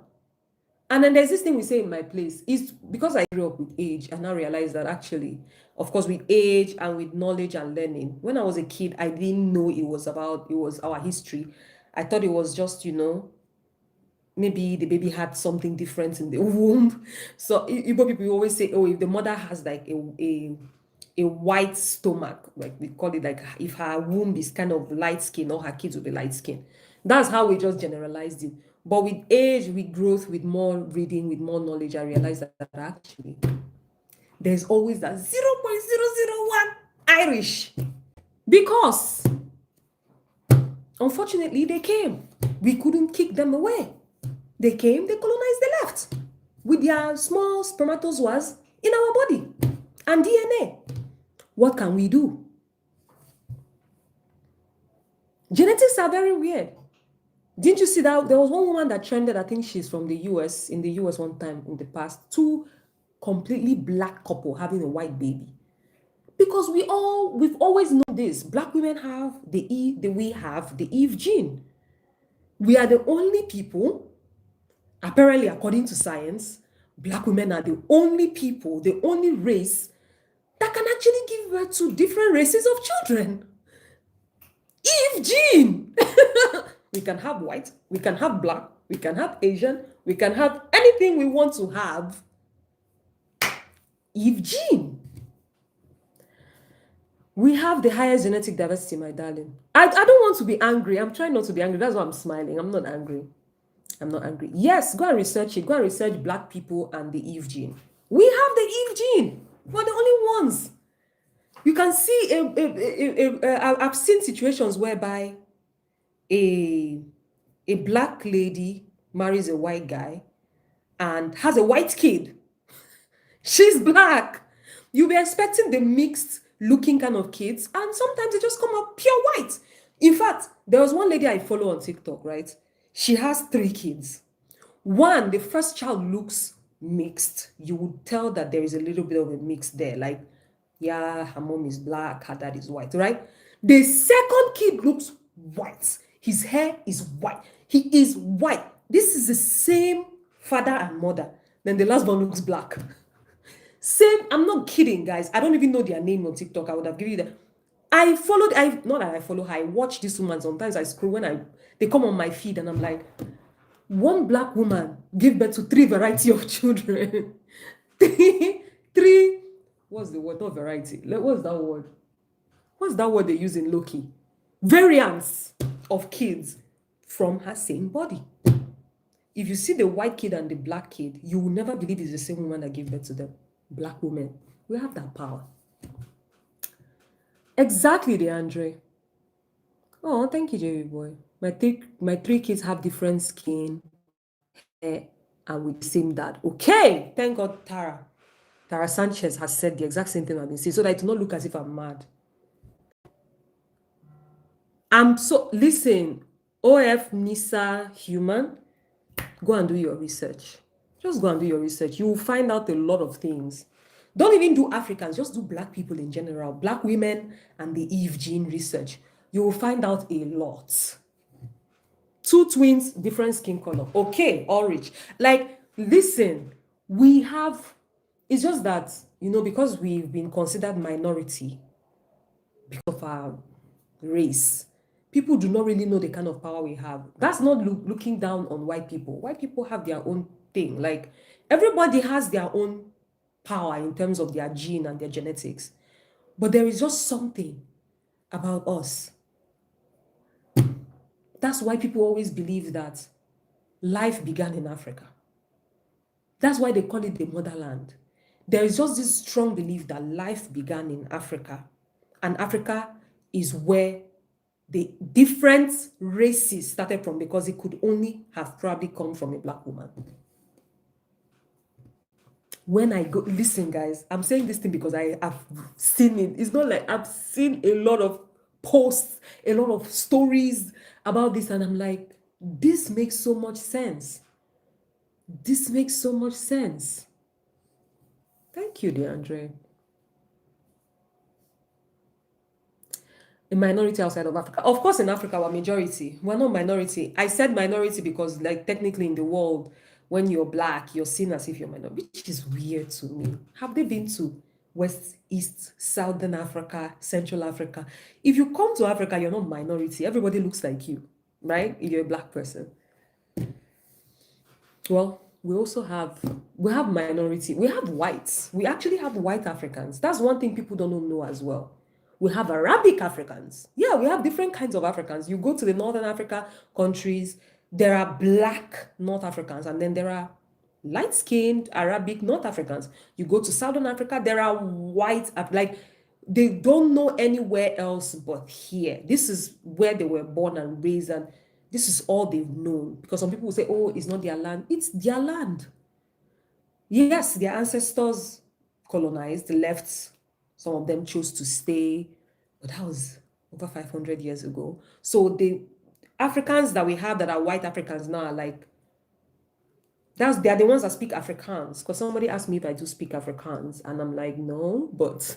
And then there's this thing we say in my place is because I grew up with age and now realize that actually, of course, with age and with knowledge and learning, when I was a kid, I didn't know it was our history. I thought it was just, maybe the baby had something different in the womb. So Igbo people always say, oh, if the mother has like a white stomach, like we call it, like if her womb is kind of light skin, or her kids will be light skin. That's how we just generalized it. But with age, with growth, with more reading, with more knowledge, I realized that actually there's always that 0.001 Irish. Because unfortunately they came. We couldn't kick them away. They came, they colonized, they left with their small spermatozoas in our body and DNA. What can we do? Genetics are very weird. Didn't you see that there was one woman that trended? I think she's from the US, in the US one time in the past, two completely black couple having a white baby. Because we've always known this. Black women have we have the Eve gene. We are the only people, apparently according to science, black women are the only people, the only race that can actually give birth to different races of children. Eve gene. We can have white, we can have black, we can have Asian, we can have anything we want to have. Eve gene. We have the highest genetic diversity, my darling. I don't want to be angry. I'm trying not to be angry. That's why I'm smiling. I'm not angry. I'm not angry. Yes, go and research it. Go and research black people and the Eve gene. We have the Eve gene. We're the only ones. You can see I've seen situations whereby a black lady marries a white guy and has a white kid. She's black. You'll be expecting the mixed looking kind of kids, and sometimes they just come out pure white. In fact, there was one lady I follow on TikTok, right? She has 3 kids. One, the first child looks mixed. You would tell that there is a little bit of a mix there. Like, yeah, her mom is black, her dad is white, right? The second kid looks white. His hair is white. He is white. This is the same father and mother. Then the last one looks black. Same, I'm not kidding, guys. I don't even know their name on TikTok. I would have given you that. Not that I follow her, I watch this woman. Sometimes I scroll when they come on my feed and I'm like, one black woman gave birth to 3 variety of children. three, what's the word? Not variety. What's that word? What's that word they use in Loki? Variants of kids from her same body. If you see the white kid and the black kid, you will never believe it's the same woman that gave birth to them. Black women. We have that power. Exactly, DeAndre. Oh, thank you, Jerry boy. My 3 kids have different skin, hair, and with the same dad. Okay, thank God, Tara. Tara Sanchez has said the exact same thing I've been saying, so that it do not look as if I'm mad. Listen, OF Nisa Human, go and do your research. Just go and do your research. You will find out a lot of things. Don't even do Africans, just do black people in general, black women and the Eve gene research. You will find out a lot. 2 twins, different skin color. Okay, all rich. Like, listen, it's just that, because we've been considered minority because of our race, people do not really know the kind of power we have. That's not looking down on white people. White people have their own thing. Like, everybody has their own power in terms of their gene and their genetics. But there is just something about us. That's why people always believe that life began in Africa. That's why they call it the motherland. There is just this strong belief that life began in Africa, and Africa is where the different races started from, because it could only have probably come from a black woman. When I go, listen, guys, I'm saying this thing because I have seen it. It's not like I've seen a lot of posts, a lot of stories about this, and I'm like, this makes so much sense. This makes so much sense. Thank you, DeAndre. A minority outside of Africa. Of course, in Africa, we're majority. We're not minority. I said minority because, like, technically in the world, when you're black, you're seen as if you're minority, which is weird to me. Have they been to West, East, Southern Africa, Central Africa? If you come to Africa, you're not minority. Everybody looks like you, right? If you're a black person. Well, we have minority. We have whites. We actually have white Africans. That's one thing people don't know as well. We have Arabic Africans. Yeah, we have different kinds of Africans. You go to the Northern Africa countries, there are black North Africans, and then there are light-skinned Arabic North Africans. You go to Southern Africa, there are white, like they don't know anywhere else but here. This is where they were born and raised, and this is all they've known. Because some people will say, oh, it's not their land. It's their land. Yes, their ancestors colonized, left. Some of them chose to stay, but that was over 500 years ago. So the Africans that we have that are white Africans now are like, they are the ones that speak Afrikaans. Because somebody asked me if I do speak Afrikaans, and I'm like, no, but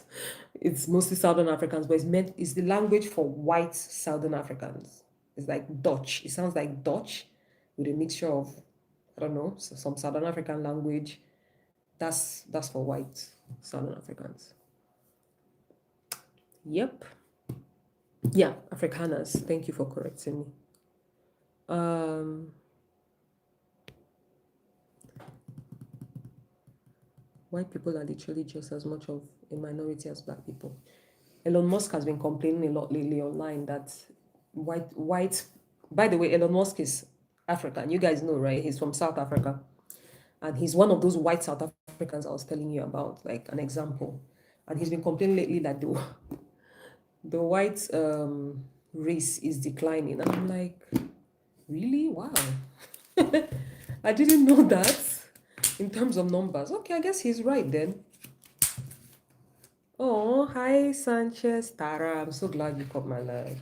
it's mostly Southern Africans, but it's the language for white Southern Africans. It's like Dutch. It sounds like Dutch with a mixture of, I don't know, some Southern African language. That's for white Southern Africans. Yep. Yeah, Afrikaners. Thank you for correcting me. White people are literally just as much of a minority as black people. Elon Musk has been complaining a lot lately online that white, by the way, Elon Musk is African. You guys know, right? He's from South Africa. And he's one of those white South Africans I was telling you about, like an example. And he's been complaining lately that the white race is declining. And I'm like, really? Wow. I didn't know that in terms of numbers. Okay, I guess he's right then. Oh, hi, Sanchez, Tara. I'm so glad you caught my live.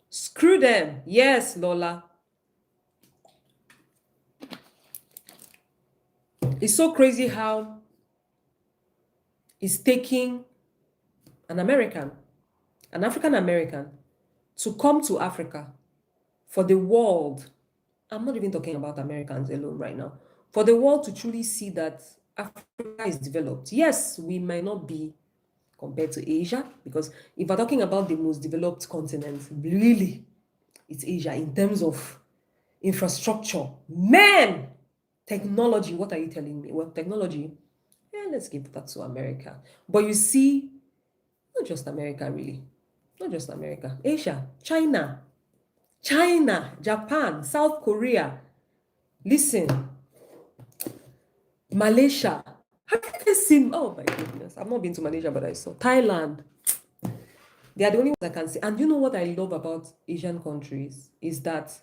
Screw them. Yes, Lola. It's so crazy how it's taking an African American, to come to Africa for the world. I'm not even talking about Americans alone right now. For the world to truly see that Africa is developed. Yes, we might not be compared to Asia, because if we're talking about the most developed continent, really, it's Asia in terms of infrastructure. Man, technology, what are you telling me? Well, technology, yeah, let's give that to America. But you see, not just America, really. Not just America. Asia, China, Japan, South Korea. Listen, Malaysia. Have you guys seen? Oh my goodness. I've not been to Malaysia, but I saw Thailand. They are the only ones I can see. And you know what I love about Asian countries is that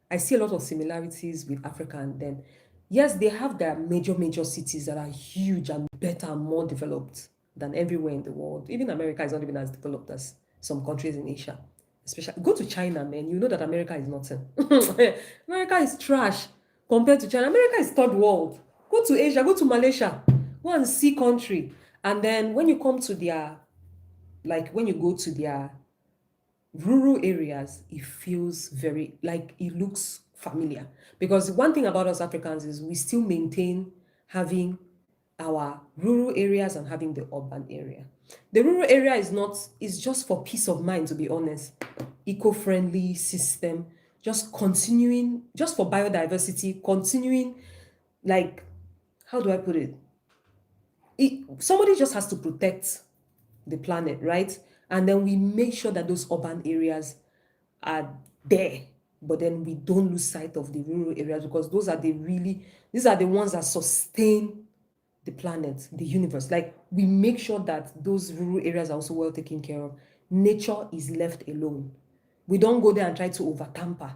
I see a lot of similarities with Africa and them. Yes, they have their major cities that are huge and better and more developed than everywhere in the world. Even America is not even as developed as some countries in Asia. Especially go to China, man. You know that America is nothing. America is trash compared to China. America is third world. Go to Asia, go to Malaysia, go and see country. And then when you come to when you go to their rural areas, it feels very, like, it looks familiar. Because one thing about us Africans is we still maintain having our rural areas and having the urban area. The rural area is just for peace of mind, to be honest. Eco-friendly system, just continuing, just for biodiversity, continuing, like, how do I put it? Somebody just has to protect the planet, right? And then we make sure that those urban areas are there, but then we don't lose sight of the rural areas, because these are the ones that sustain the planet, the universe. Like, we make sure that those rural areas are also well taken care of. Nature is left alone. We don't go there and try to over tamper.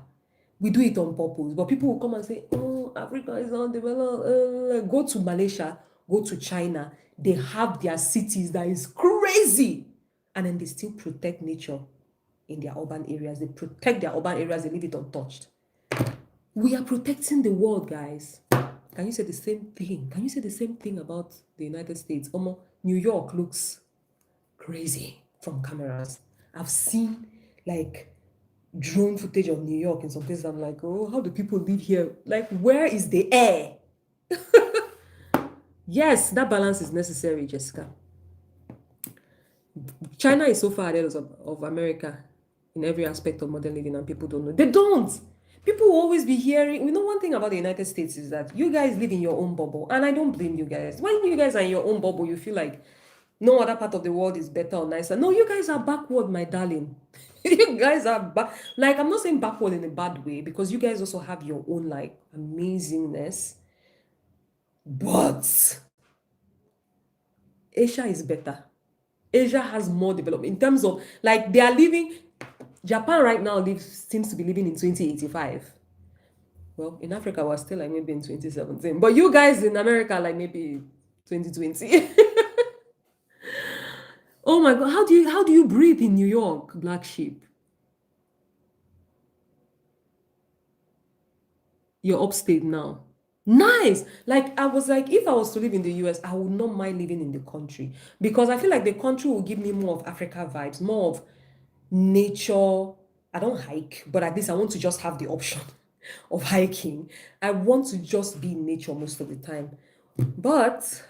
We do it on purpose. But people will come and say, oh, Africa is undeveloped. Go to Malaysia, go to China. They have their cities that is crazy. And then they still protect nature in their urban areas. They protect their urban areas, they leave it untouched. We are protecting the world, guys. Can you say the same thing? Can you say the same thing about the United States? New York looks crazy from cameras. I've seen like drone footage of New York in some places. I'm like, oh, how do people live here? Like, where is the air? Yes, that balance is necessary, Jessica. China is so far ahead of America in every aspect of modern living, and people don't know. They don't. People will always be hearing. We know one thing about the United States is that you guys live in your own bubble, and I don't blame you guys. When you guys are in your own bubble, you feel like no other part of the world is better or nicer. No, you guys are backward, my darling. You guys are like, I'm not saying backward in a bad way, because you guys also have your own like amazingness, but Asia is better. Asia has more development in terms of like they are living. Japan right now seems to be living in 2085. Well, in Africa we're still like maybe in 2017, but you guys in America like maybe 2020. Oh my God, how do you breathe in New York, Black Sheep? You're upstate now. Nice. Like I was like, if I was to live in the US, I would not mind living in the country, because I feel like the country will give me more of Africa vibes, more of nature. I don't hike, but at least I want to just have the option of hiking. I want to just be in nature most of the time. But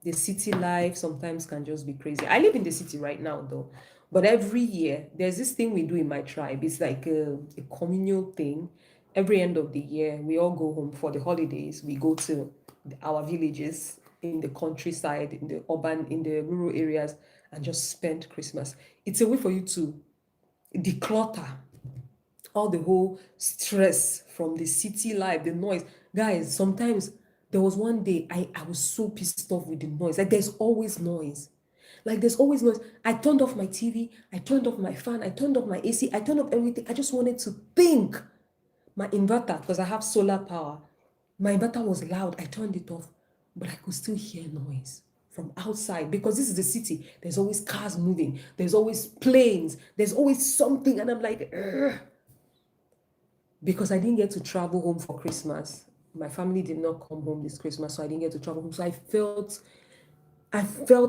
the city life sometimes can just be crazy. I live in the city right now though. But every year there's this thing we do in my tribe. It's like a communal thing. Every end of the year, we all go home for the holidays. We go to our villages in the countryside, in the urban, in the rural areas, and just spend Christmas. It's a way for you to declutter all the whole stress from the city life, the noise. Guys, sometimes there was one day I was so pissed off with the noise. Like there's always noise. Like there's always noise. I turned off my TV, I turned off my fan, I turned off my AC, I turned off everything. I just wanted to think. My inverter, because I have solar power, my inverter was loud. I turned it off, but I could still hear noise from outside, because this is the city. There's always cars moving, there's always planes, there's always something. And I'm like, ugh. Because I didn't get to travel home for Christmas. My family did not come home this Christmas, so I didn't get to travel home. So I felt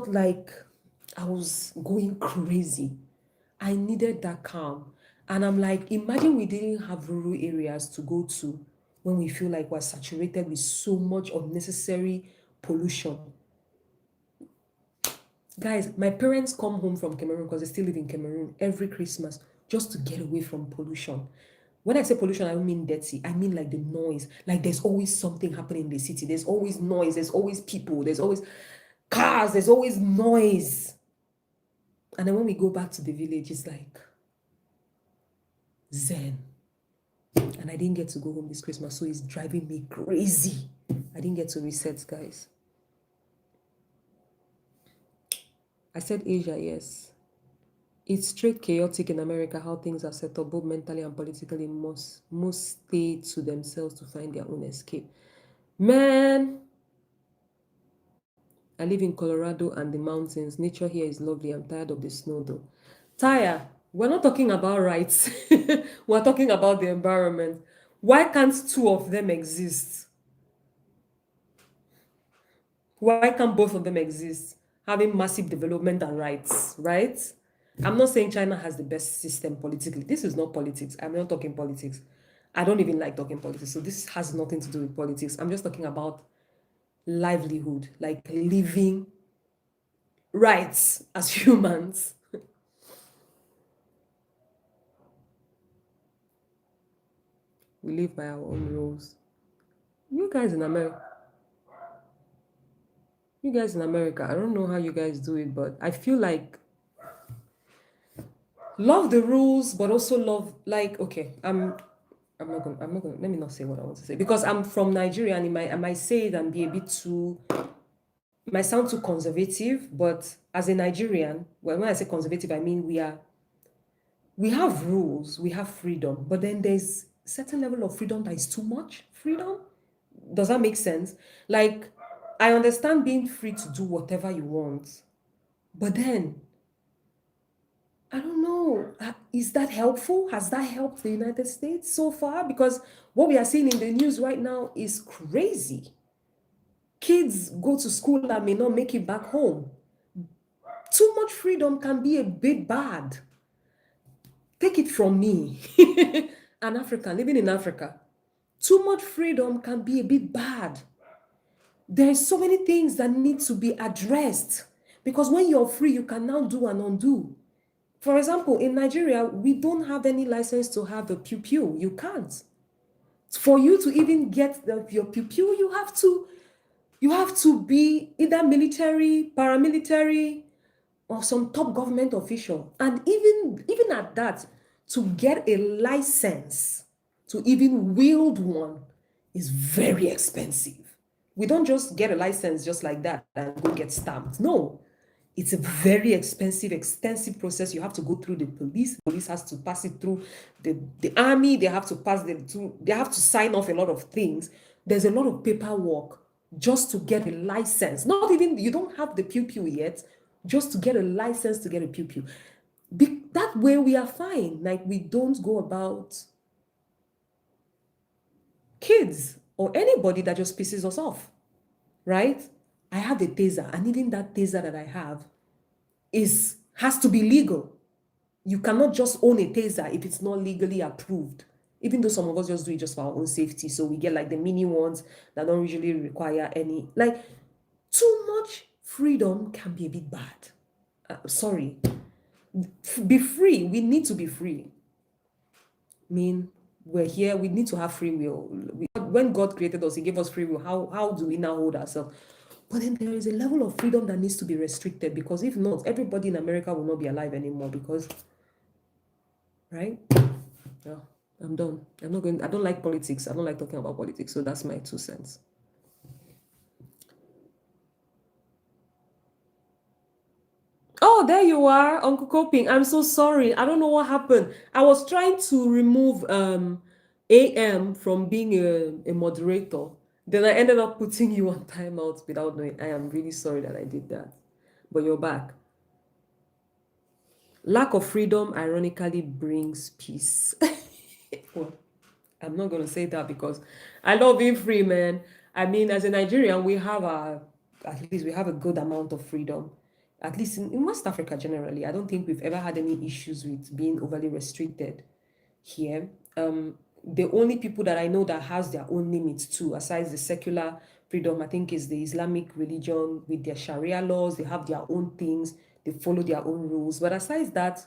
like I was going crazy. I needed that calm. And I'm like, imagine we didn't have rural areas to go to when we feel like we're saturated with so much unnecessary pollution. Guys, my parents come home from Cameroon, because they still live in Cameroon, every Christmas just to get away from pollution. When I say pollution, I don't mean dirty. I mean like the noise. Like there's always something happening in the city. There's always noise. There's always people. There's always cars. There's always noise. And then when we go back to the village, it's like zen. And I didn't get to go home this Christmas, so it's driving me crazy. I didn't get to reset, guys. I said Asia, yes. It's straight chaotic in America how things are set up, both mentally and politically. Most stay to themselves to find their own escape. Man, I live in Colorado and the mountains. Nature here is lovely. I'm tired of the snow though. Taya, we're not talking about rights. We're talking about the environment. Why can't two of them exist? Why can't both of them exist? Having massive development and rights, right? I'm not saying China has the best system politically. This is not politics. I'm not talking politics. I don't even like talking politics. So this has nothing to do with politics. I'm just talking about livelihood, like living rights as humans. We live by our own rules. You guys in America, I don't know how you guys do it, but I feel like love the rules, but also love like okay, I'm not gonna let me not say what I want to say, because I'm from Nigeria, and I might say it and be a bit too, it might sound too conservative, but as a Nigerian, well, when I say conservative, I mean we have rules, we have freedom, but then there's certain level of freedom that is too much freedom. Does that make sense? Like, I understand being free to do whatever you want, but then I don't know. Is that helpful? Has that helped the United States so far? Because what we are seeing in the news right now is crazy. Kids go to school and may not make it back home. Too much freedom can be a bit bad. take it from me, an African living in Africa. Too much freedom can be a bit bad. There's so many things that need to be addressed because when you're free, you can now do and undo. For example, in Nigeria, we don't have any license to have a pew pew. You can't. For you to even get your pew pew, you have to be either military, paramilitary, or some top government official. And even at that, to get a license to even wield one is very expensive. We don't just get a license just like that and go get stamped. No, it's a very extensive process. You have to go through the police. Police has to pass it through the army. They have to pass them through. They have to sign off a lot of things. There's a lot of paperwork just to get a license. Not even you don't have the pew pew yet, just to get a license to get a pew pew. That way we are fine. Like we don't go about kids or anybody that just pisses us off, right? I have a taser, and even that taser that I have has to be legal. You cannot just own a taser if it's not legally approved. Even though some of us just do it just for our own safety, so we get like the mini ones that don't usually require any. Like too much freedom can be a bit bad. Sorry, be free. We need to be free. I mean, we're here. We need to have free will. When God created us, He gave us free will. How do we now hold ourselves? But then there is a level of freedom that needs to be restricted because if not, everybody in America will not be alive anymore because, right? No, I'm done. I don't like politics. I don't like talking about politics. So that's my 2 cents. Oh, there you are, Uncle Coping. I'm so sorry. I don't know what happened. I was trying to remove AM from being a moderator. Then I ended up putting you on timeout without knowing. I am really sorry that I did that. But you're back. Lack of freedom ironically brings peace. Well, I'm not going to say that because I love being free, man. I mean, as a Nigerian, at least we have a good amount of freedom. At least in West Africa generally, I don't think we've ever had any issues with being overly restricted here. The only people that I know that has their own limits too, aside the secular freedom, I think is the Islamic religion with their Sharia laws. They have their own things. They follow their own rules. But aside that,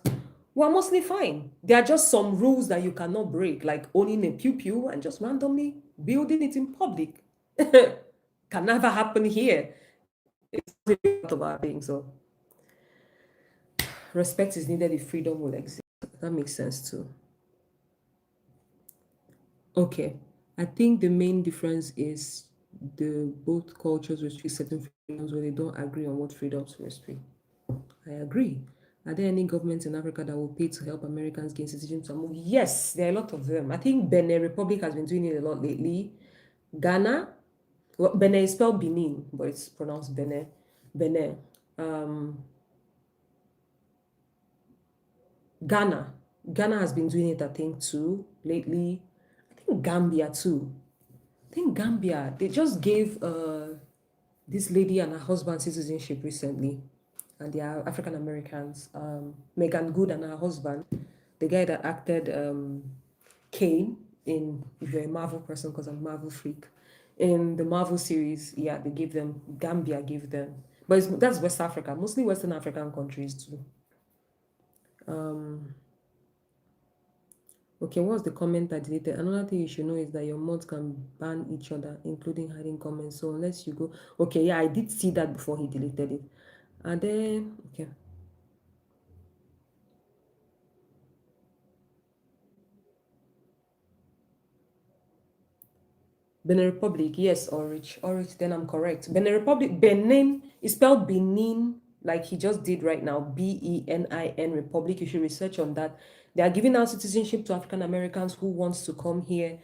we're mostly fine. There are just some rules that you cannot break, like owning a pew pew and just randomly building it in public. Can never happen here. It's really part of our thing. So respect is needed if freedom will exist. That makes sense too. Okay. I think the main difference is the both cultures restrict certain freedoms where they don't agree on what freedoms to restrict. I agree. Are there any governments in Africa that will pay to help Americans gain citizenship and move? Yes, there are a lot of them. I think Benin Republic has been doing it a lot lately. Ghana, well, Benin is spelled Benin, but it's pronounced Benin. Benin. Ghana. Ghana has been doing it, I think, too, lately. I think Gambia, too. I think Gambia, they just gave this lady and her husband citizenship recently, and they are African Americans. Megan Good and her husband, the guy that acted Kane in, if you're a Marvel person, because I'm a Marvel freak, in the Marvel series, yeah, they gave them, Gambia gave them, but that's West Africa, mostly Western African countries too. Okay, what's the comment I deleted? Another thing you should know is that your mods can ban each other, including hiding comments. So unless you go, okay, yeah, I did see that before he deleted it. And then, okay. Benin Republic, yes, Orich. Orich, then I'm correct. Benin Republic, Benin is spelled Benin, like he just did right now. Benin Republic. You should research on that. They are giving out citizenship to African Americans who wants to come here.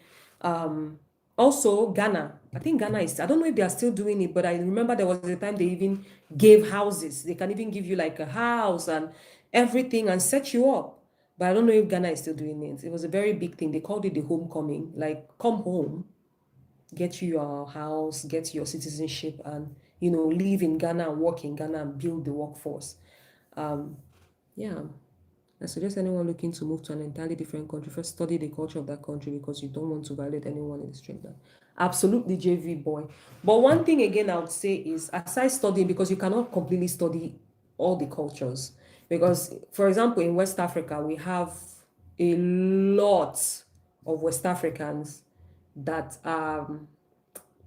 Also, Ghana. I think Ghana is, I don't know if they are still doing it, but I remember there was a time they even gave houses. They can even give you like a house and everything and set you up. But I don't know if Ghana is still doing it. It was a very big thing. They called it the homecoming, like come home, get you your house, get your citizenship, and live in Ghana and work in Ghana and build the workforce. Yeah. I suggest anyone looking to move to an entirely different country first study the culture of that country because you don't want to violate anyone in the stranger. Absolutely, JV boy. But one thing again I would say is aside studying, because you cannot completely study all the cultures. Because, for example, in West Africa, we have a lot of West Africans that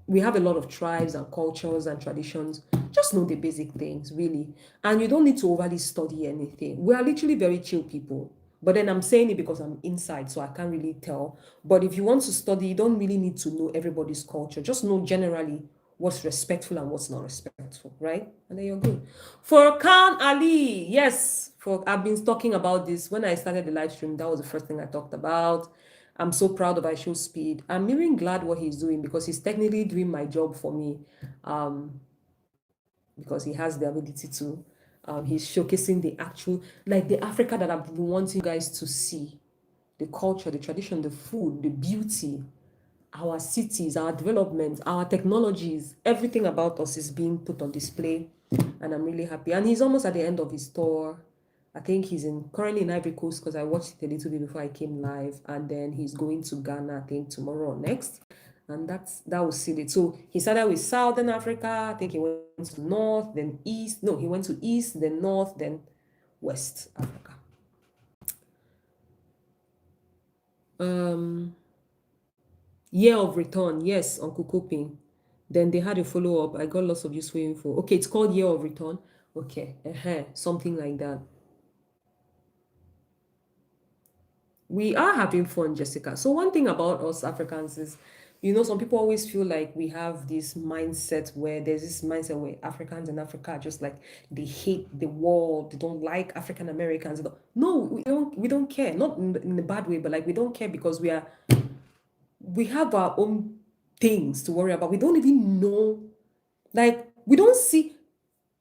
we have a lot of tribes and cultures and traditions. Just know the basic things, really. And you don't need to overly study anything. We are literally very chill people. But then I'm saying it because I'm inside, so I can't really tell. But if you want to study, you don't really need to know everybody's culture. Just know generally what's respectful and what's not respectful, right? And then you're good. For Khan Ali, yes, for I've been talking about this when I started the live stream. That was the first thing I talked about. I'm so proud of I Show Speed. I'm even glad what he's doing because he's technically doing my job for me, um, because he has the ability to. He's showcasing the actual, like the Africa that I've been wanting you guys to see, the culture, the tradition, the food, the beauty, our cities, our development, our technologies, everything about us is being put on display, and I'm really happy. And he's almost at the end of his tour. I think he's currently in Ivory Coast because I watched it a little bit before I came live, and then he's going to Ghana, I think tomorrow or next, and that will seal it. So he started with Southern Africa. I think he went to North, then East. No, he went to East, then North, then West Africa. Um, Year of Return, yes, Uncle Coping. Then they had a follow up. I got lots of useful info. Okay, it's called Year of Return. Okay, something like that. We are having fun, Jessica. So one thing about us Africans is, some people always feel like we have this mindset where there's this mindset where Africans in Africa are just like they hate the world, they don't like African Americans. No, we don't care. Not in a bad way, but like we don't care because we have our own things to worry about. We don't even know, like we don't see.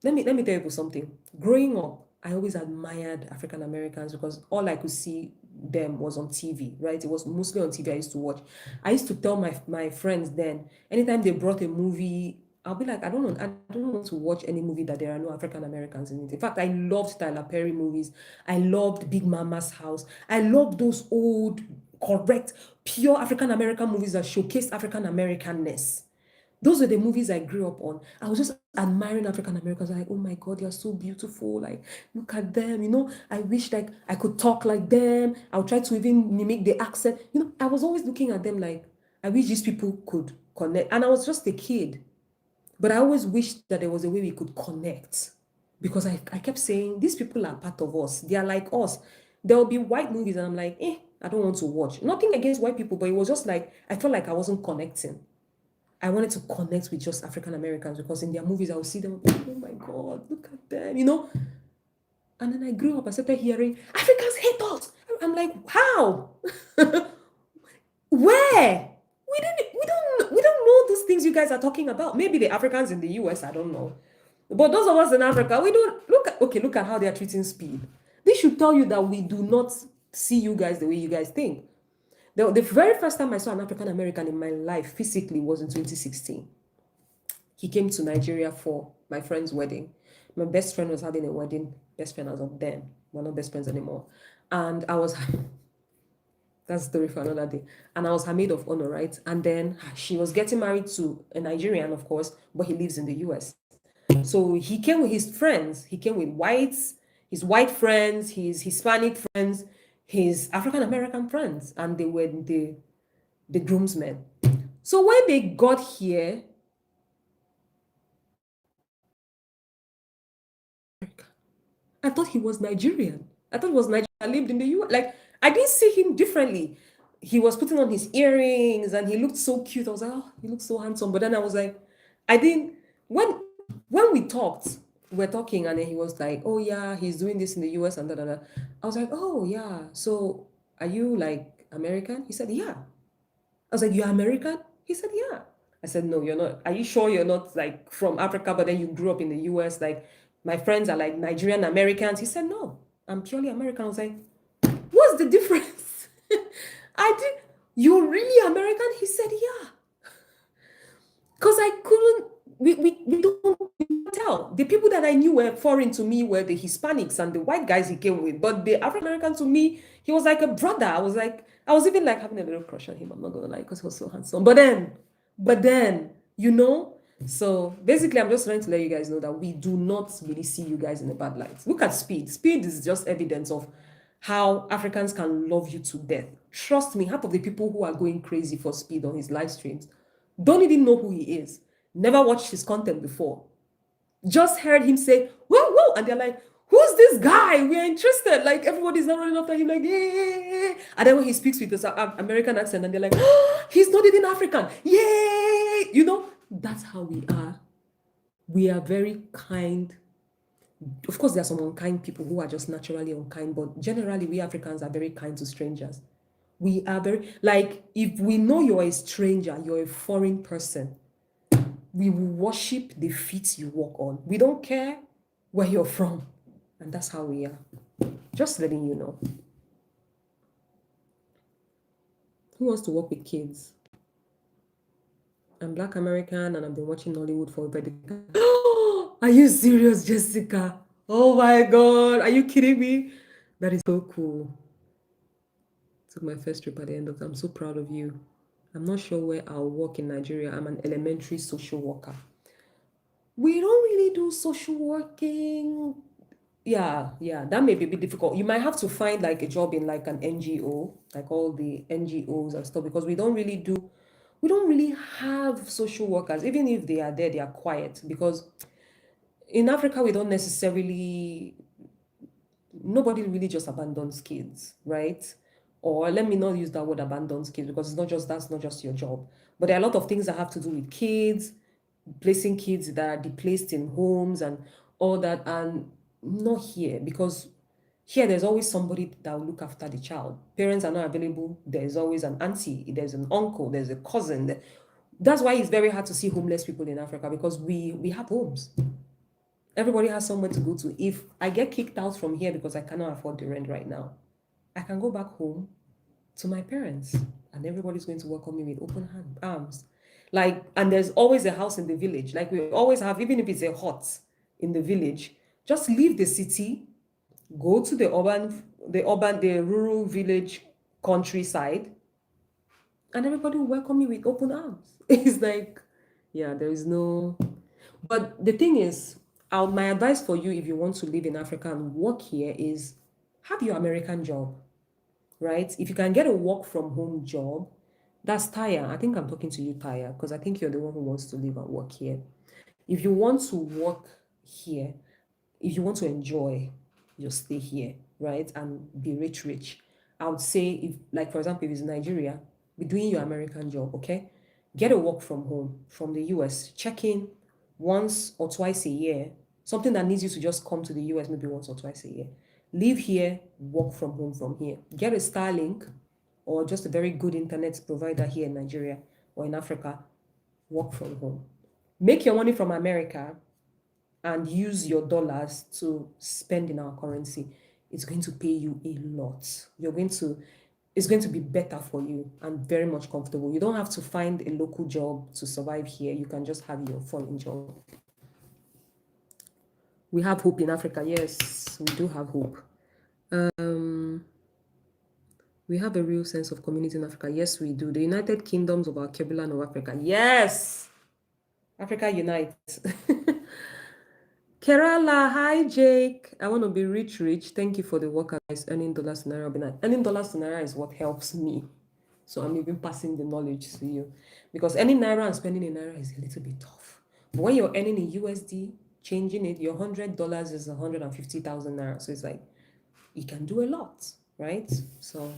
Let me tell you something. Growing up, I always admired African Americans because all I could see them was on TV, right? It was mostly on TV I used to watch. I used to tell my friends then, anytime they brought a movie, I'll be like, I don't want to watch any movie that there are no African Americans in it. In fact, I loved Tyler Perry movies. I loved Big Mama's House. I loved those old, correct, pure African American movies that showcased African Americanness. Those were the movies I grew up on. I was just admiring African Americans. Like, oh my God, they are so beautiful. Like, look at them. I wish like I could talk like them. I would try to even mimic the accent. I was always looking at them like, I wish these people could connect. And I was just a kid. But I always wished that there was a way we could connect. Because I kept saying, these people are part of us. They are like us. There will be white movies, and I'm like, I don't want to watch. Nothing against white people, but it was just like, I felt like I wasn't connecting. I wanted to connect with just African Americans because in their movies I would see them, oh my God, look at them. And then I grew up, I started hearing Africans hate us. I'm like, how? Where? We don't know those things you guys are talking about. Maybe the Africans in the US, I don't know. But those of us in Africa, we don't look at how they are treating speed. This should tell you that we do not see you guys the way you guys think. The very first time I saw an African American in my life physically was in 2016. He came to Nigeria for my friend's wedding. My best friend was having a wedding. Best friend as of then. We're not best friends anymore. And I was, that's a story for another day. And I was her maid of honor, right? And then she was getting married to a Nigerian, of course, but he lives in the US. So he came with his friends. He came with whites, his white friends, his Hispanic friends, his African American friends, and they were the groomsmen. So when they got here, I thought he was Nigerian. I thought he was Nigerian. I lived in the US. Like I didn't see him differently. He was putting on his earrings and he looked so cute. I was like, oh, he looks so handsome. But then I was like, I didn't when we talked, we were talking and then he was like, oh yeah, he's doing this in the US and da da da. I was like, oh yeah. So are you like American? He said, yeah. I was like, you're American? He said, yeah. I said, no, you're not. Are you sure you're not like from Africa, but then you grew up in the US? Like, my friends are like Nigerian Americans. He said, no, I'm purely American. I was like, what's the difference? I did, you're really American? He said, yeah. Because I couldn't, we don't tell tell. The people that I knew were foreign to me were the Hispanics and the white guys he came with. But the African American to me, he was like a brother. I was even like having a little crush on him. I'm not gonna lie, because he was so handsome. But then, you know. So basically, I'm just trying to let you guys know that we do not really see you guys in a bad light. Look at Speed. Speed is just evidence of how Africans can love you to death. Trust me, half of the people who are going crazy for Speed on his live streams don't even know who he is, never watched his content before, just heard him say, whoa, whoa, and they're like, who's this guy? We're interested. Like, everybody's not running after him, like, yeah. And then when he speaks with this American accent, and they're like, oh, he's not even African. Yay! You know, that's how we are. We are very kind. Of course, there are some unkind people who are just naturally unkind, but generally, we Africans are very kind to strangers. We are very, like, if we know you're a stranger, you're a foreign person, we will worship the feet you walk on. We don't care where you're from. And that's how we are. Just letting you know. Who wants to work with kids? I'm Black American and I've been watching Nollywood for a very. Are you serious, Jessica? Oh my God. Are you kidding me? That is so cool. Took my first trip at the end of. I'm so proud of you. I'm not sure where I'll work in Nigeria. I'm an elementary social worker. We don't really do social working. Yeah, that may be a bit difficult. You might have to find like a job in like an NGO, like all the NGOs and stuff, because we don't really have social workers. Even if they are there, they are quiet, because in Africa we don't necessarily, nobody really just abandons kids, right? Or let me not use that word abandons kids, because that's not just your job. But there are a lot of things that have to do with kids, placing kids that are displaced in homes and all that, and not here, because here there's always somebody that will look after the child. Parents are not available. There's always an auntie, there's an uncle, there's a cousin. That's why it's very hard to see homeless people in Africa, because we have homes. Everybody has somewhere to go to. If I get kicked out from here because I cannot afford the rent right now, I can go back home to my parents, and everybody's going to welcome me with open arms. Like, and there's always a house in the village. Like, we always have, even if it's a hut in the village, just leave the city, go to the rural village countryside, and everybody will welcome you with open arms. It's like, yeah, there is no. But the thing is, my advice for you, if you want to live in Africa and work here, is have your American job, right? If you can get a work from home job, that's Taya. I think I'm talking to you, Taya, because I think you're the one who wants to live and work here. If you want to work here, if you want to enjoy your stay here, right, and be rich, I would say, if, like, for example, if it's Nigeria, be doing your American job, okay? Get a work from home from the US. Check in once or twice a year. Something that needs you to just come to the US maybe once or twice a year. Live here, work from home from here. Get a Starlink or just a very good internet provider here in Nigeria or in Africa. Work from home. Make your money from America and use your dollars to spend in our currency. It's going to pay you a lot. It's going to be better for you and very much comfortable. You don't have to find a local job to survive here. You can just have your foreign job. We have hope in Africa. Yes, we do have hope. We have a real sense of community in Africa. Yes, we do. The United Kingdoms of our Kebulan of Africa. Yes! Africa unites. Kerala, hi Jake. I want to be rich. Thank you for the work, guys. Earning dollars to Naira. Earning dollars to Naira is what helps me. So I'm even passing the knowledge to you. Because earning Naira and spending in Naira is a little bit tough. But when you're earning in USD, changing it, your $100 is 150,000 Naira. So it's like, you can do a lot, right? So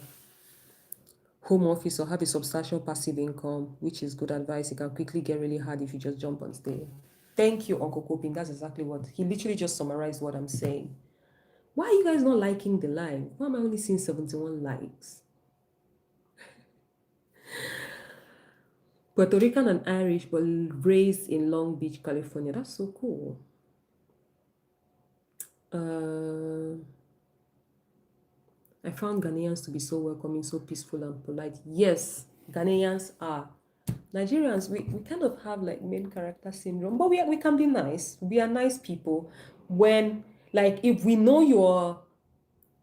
home office or have a substantial passive income, which is good advice. It can quickly get really hard if you just jump on stage. Thank you, Uncle Kopin. That's exactly what he literally just summarized what I'm saying. Why are you guys not liking the live? Why am I only seeing 71 likes? Puerto Rican and Irish, but raised in Long Beach, California. That's so cool. I found Ghanaians to be so welcoming, so peaceful and polite. Yes, Ghanaians are. Nigerians, we kind of have like main character syndrome, but we can be nice. We are nice people. When, like, if we know you're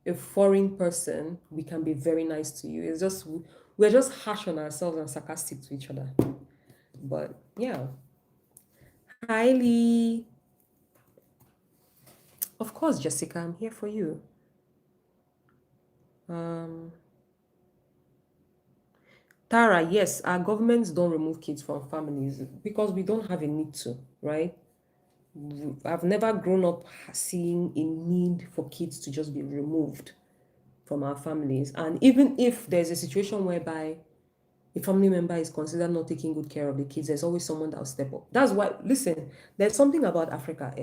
a foreign person, we can be very nice to you. It's just we're just harsh on ourselves and sarcastic to each other. But yeah, highly, of course, Jessica, I'm here for you. Um, Tara, yes, our governments don't remove kids from families because we don't have a need to, right? I've never grown up seeing a need for kids to just be removed from our families. And even if there's a situation whereby a family member is considered not taking good care of the kids, there's always someone that will step up. That's why, listen, there's something about Africa,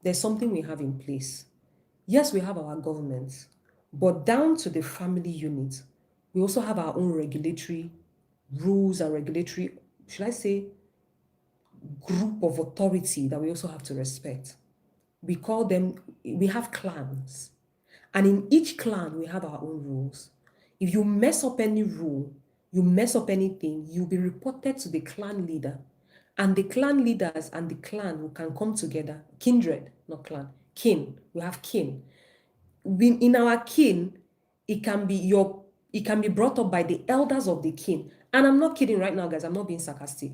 there's something we have in place. Yes, we have our governments, but down to the family unit, we also have our own regulatory rules and regulatory, should I say, group of authority that we also have to respect. We call them, we have clans. And in each clan, we have our own rules. If you mess up any rule, you mess up anything, you'll be reported to the clan leader. And the clan leaders and the clan who can come together, kindred, not clan, kin, we have kin. In our kin, it can be brought up by the elders of the kin. And I'm not kidding right now, guys, I'm not being sarcastic.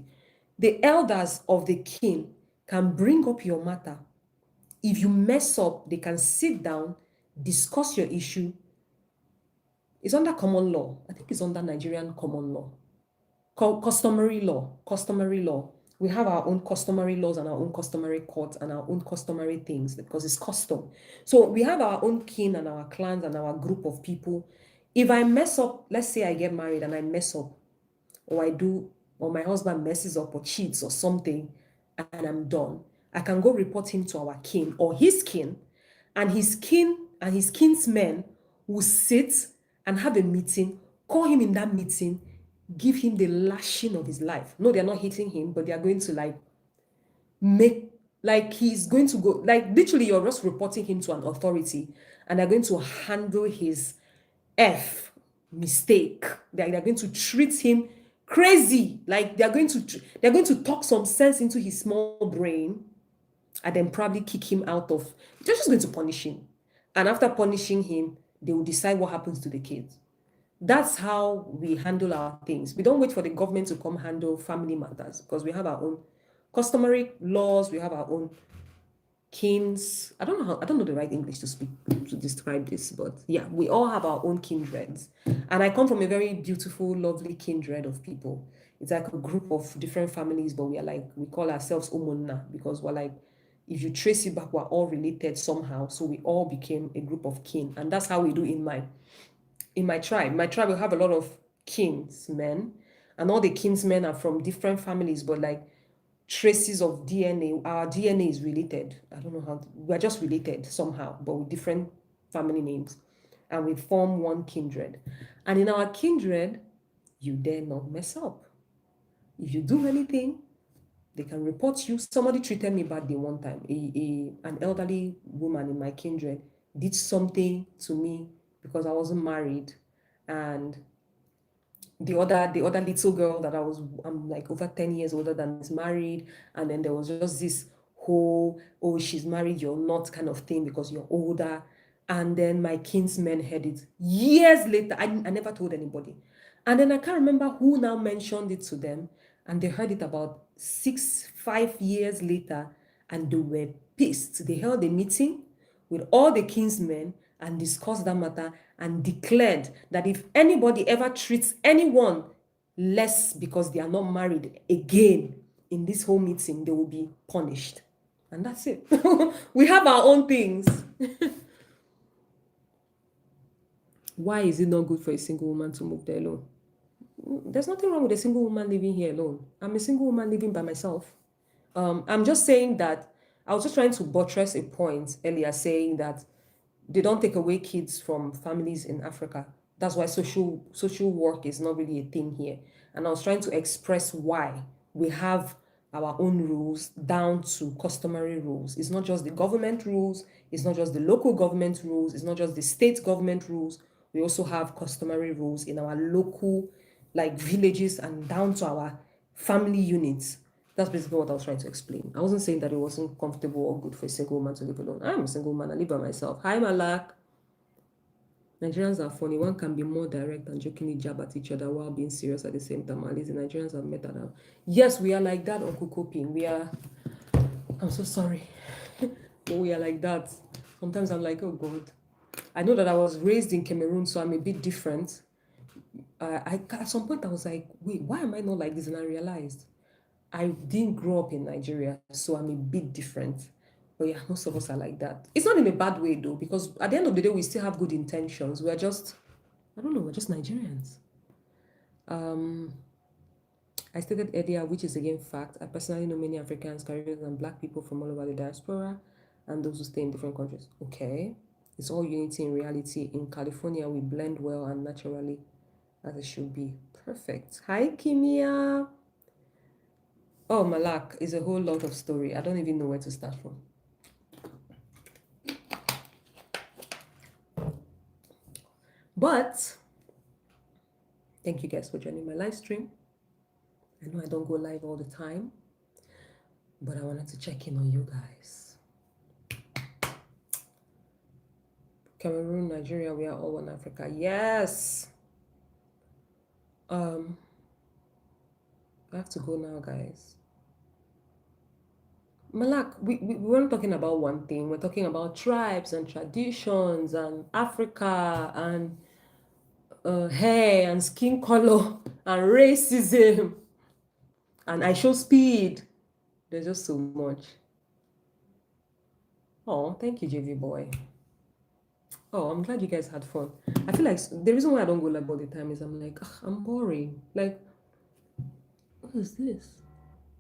The elders of the kin can bring up your matter. If you mess up, they can sit down, discuss your issue. It's under common law. I think it's under Nigerian common law. Customary law. Customary law. We have our own customary laws and our own customary courts and our own customary things because it's custom. So we have our own kin and our clans and our group of people. If I mess up, let's say I get married and I mess up, or I do, or my husband messes up or cheats or something, and I'm done, I can go report him to our kin or his kin, and his kinsmen will sit and have a meeting, call him in that meeting, give him the lashing of his life. No, they're not hitting him, but they are going to like make, like he's going to go, like literally you're just reporting him to an authority and they're going to handle his F mistake. They're going to treat him crazy. Like they're going to talk some sense into his small brain and then probably kick him out of, they're just going to punish him. And after punishing him, they will decide what happens to the kids. That's how we handle our things. We don't wait for the government to come handle family matters because we have our own customary laws, we have our own kins. I don't know the right English to speak to describe this, but yeah, we all have our own kindreds. And I come from a very beautiful, lovely kindred of people. It's like a group of different families, but we call ourselves Omonna because we're like, if you trace it back, we're all related somehow. So we all became a group of kin. And that's how we do in my tribe. My tribe will have a lot of kinsmen, and all the kinsmen are from different families, but like traces of DNA. Our DNA is related. I don't know how, we're just related somehow, but with different family names. And we form one kindred. And in our kindred, you dare not mess up. If you do anything, they can report you. Somebody treated me badly one time. An elderly woman in my kindred did something to me because I wasn't married. And the other little girl that I'm like over 10 years older than, is married, and then there was just this whole, oh, she's married, you're not kind of thing because you're older. And then my kinsmen heard it years later. I never told anybody. And then I can't remember who now mentioned it to them, and they heard it about 5 years later, and they were pissed. They held a meeting with all the kinsmen and discussed that matter and declared that if anybody ever treats anyone less because they are not married again in this whole meeting, they will be punished. And that's it. We have our own things. Why is it not good for a single woman to move there alone? There's nothing wrong with a single woman living here alone. I'm a single woman living by myself. I'm just saying that I was just trying to buttress a point earlier saying that they don't take away kids from families in Africa. That's why social work is not really a thing here. And I was trying to express why we have our own rules down to customary rules. It's not just the government rules, it's not just the local government rules, it's not just the state government rules. We also have customary rules in our local, like villages, and down to our family units. That's basically what I was trying to explain. I wasn't saying that it wasn't comfortable or good for a single woman to live alone. I'm a single man, I live by myself. Hi, Malak. Nigerians are funny. One can be more direct and jokingly jab at each other while being serious at the same time. At least the Nigerians have met that out. Yes, we are like that, Uncle Coping. We are, I'm so sorry. But we are like that. Sometimes I'm like, oh God. I know that I was raised in Cameroon, so I'm a bit different. At some point, I was like, wait, why am I not like this? And I realized I didn't grow up in Nigeria, so I'm a bit different. But yeah, most of us are like that. It's not in a bad way though, because at the end of the day, we still have good intentions. We're just, I don't know, we're just Nigerians. Um, I stated earlier, which is again fact. I personally know many Africans, Caribbeans, and Black people from all over the diaspora, and those who stay in different countries. Okay, it's all unity in reality. In California, we blend well and naturally, as it should be. Perfect. Hi, Kimia. Oh, Malak is a whole lot of story. I don't even know where to start from. But thank you guys for joining my live stream. I know I don't go live all the time, but I wanted to check in on you guys. Cameroon, Nigeria, we are all one Africa. Yes. I have to go now, guys. Malak, we weren't talking about one thing. We're talking about tribes and traditions and Africa and hair and skin color and racism and I show speed. There's just so much. Oh, thank you, JV boy. Oh, I'm glad you guys had fun. I feel like the reason why I don't go live all the time is I'm like, "Ugh, I'm boring. Like, what is this?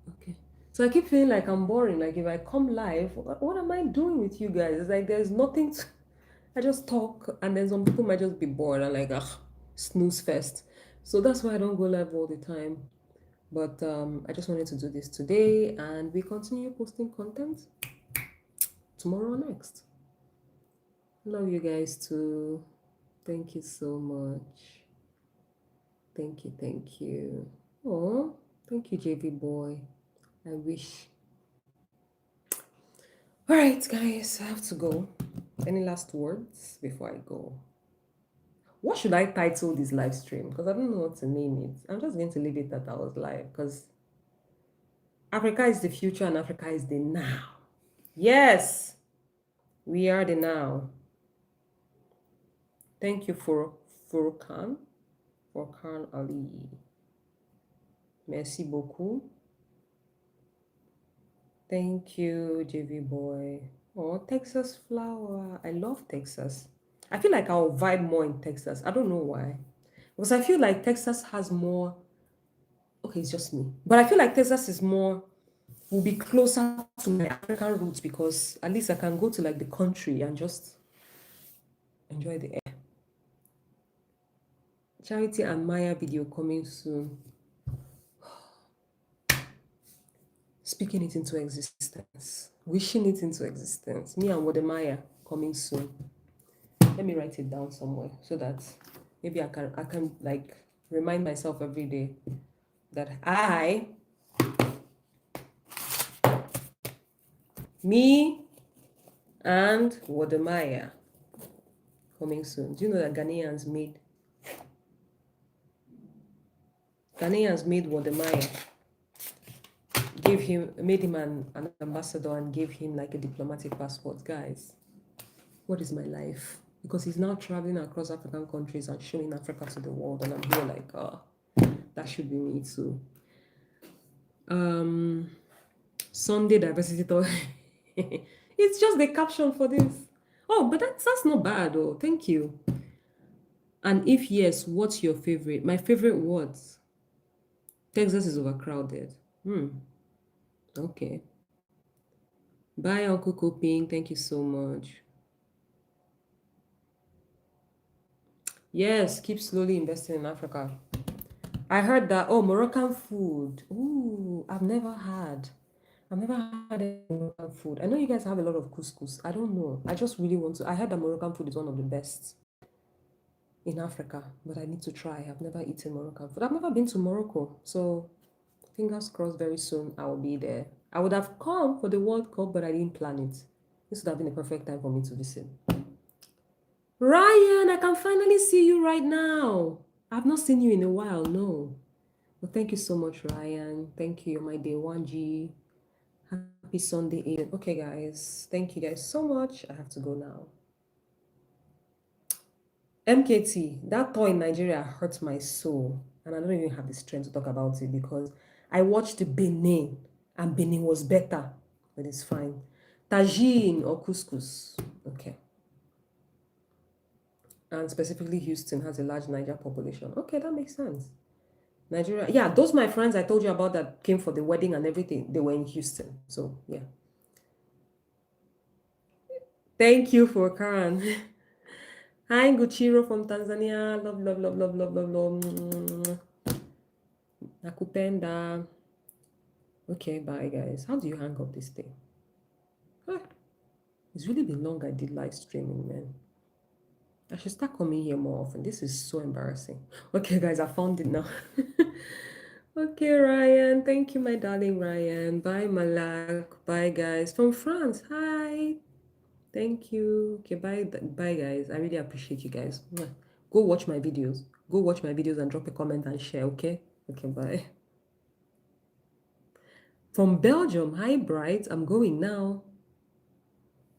Okay. So I keep feeling like I'm boring. Like if I come live, what am I doing with you guys? It's like there's nothing to, I just talk and then some people might just be bored and like, ugh, snooze fest. So that's why I don't go live all the time. But I just wanted to do this today and we continue posting content tomorrow or next. Love you guys too. Thank you so much. Thank you, thank you. Oh, thank you, JV boy. I wish. All right, guys, I have to go. Any last words before I go? What should I title this live stream? Because I don't know what to name it. I'm just going to leave it that I was live because Africa is the future and Africa is the now. Yes, we are the now. Thank you for Furkan Ali. Merci beaucoup. Thank you, JV boy. Oh, Texas flower. I love Texas. I feel like I'll vibe more in Texas. I don't know why. Because I feel like Texas has more. Okay, it's just me. But I feel like Texas is more, will be closer to my African roots because at least I can go to like the country and just enjoy the air. Charity and Maya video coming soon. Speaking it into existence. Wishing it into existence. Me and Wodemaya coming soon. Let me write it down somewhere so that maybe I can like remind myself every day that me and Wodemaya coming soon. Do you know that Ghanaians made Wodemaya, made him an ambassador and gave him like a diplomatic passport. Guys, what is my life? Because he's now traveling across African countries and showing Africa to the world, and I'm here like, that should be me too. Sunday diversity talk. It's just the caption for this. Oh, but that's not bad though. Thank you. And if yes, what's your favorite? My favorite words. Texas is overcrowded. Okay. Bye, Uncle Coping. Thank you so much. Yes, keep slowly investing in Africa. I heard that, oh, Moroccan food. Ooh, I've never had any Moroccan food. I know you guys have a lot of couscous. I don't know. I just really want to. I heard that Moroccan food is one of the best in Africa, but I need to try. I've never eaten Moroccan food. I've never been to Morocco. So Fingers crossed very soon I will be there. I would have come for the World Cup, but I didn't plan it. This would have been a perfect time for me to visit. Ryan, I can finally see you right now. I've not seen you in a while, no. Well, thank you so much, Ryan. Thank you. You're my day 1G. Happy Sunday evening. Okay, guys. Thank you guys so much. I have to go now. MKT, that tour in Nigeria hurt my soul. And I don't even have the strength to talk about it because I watched Benin and Benin was better. But it's fine. Tajin or couscous. Okay. And specifically Houston has a large Niger population. Okay, that makes sense. Nigeria. Yeah, those my friends I told you about that came for the wedding and everything, they were in Houston. So yeah. Thank you for Karen. Hi, Guchiro from Tanzania. Love, love, love, love, love, love, love. Nakupenda. Okay, bye guys. How do you hang up this thing? Ah, it's really been long I did live streaming, man. I should start coming here more often. This is so embarrassing. Okay, guys, I found it now. Okay, Ryan. Thank you, my darling Ryan. Bye, Malak. Bye, guys. From France. Hi. Thank you. Okay, bye, bye, guys. I really appreciate you guys. Mwah. Go watch my videos. Go watch my videos and drop a comment and share, okay? Okay, bye. From Belgium. Hi, Bright. I'm going now.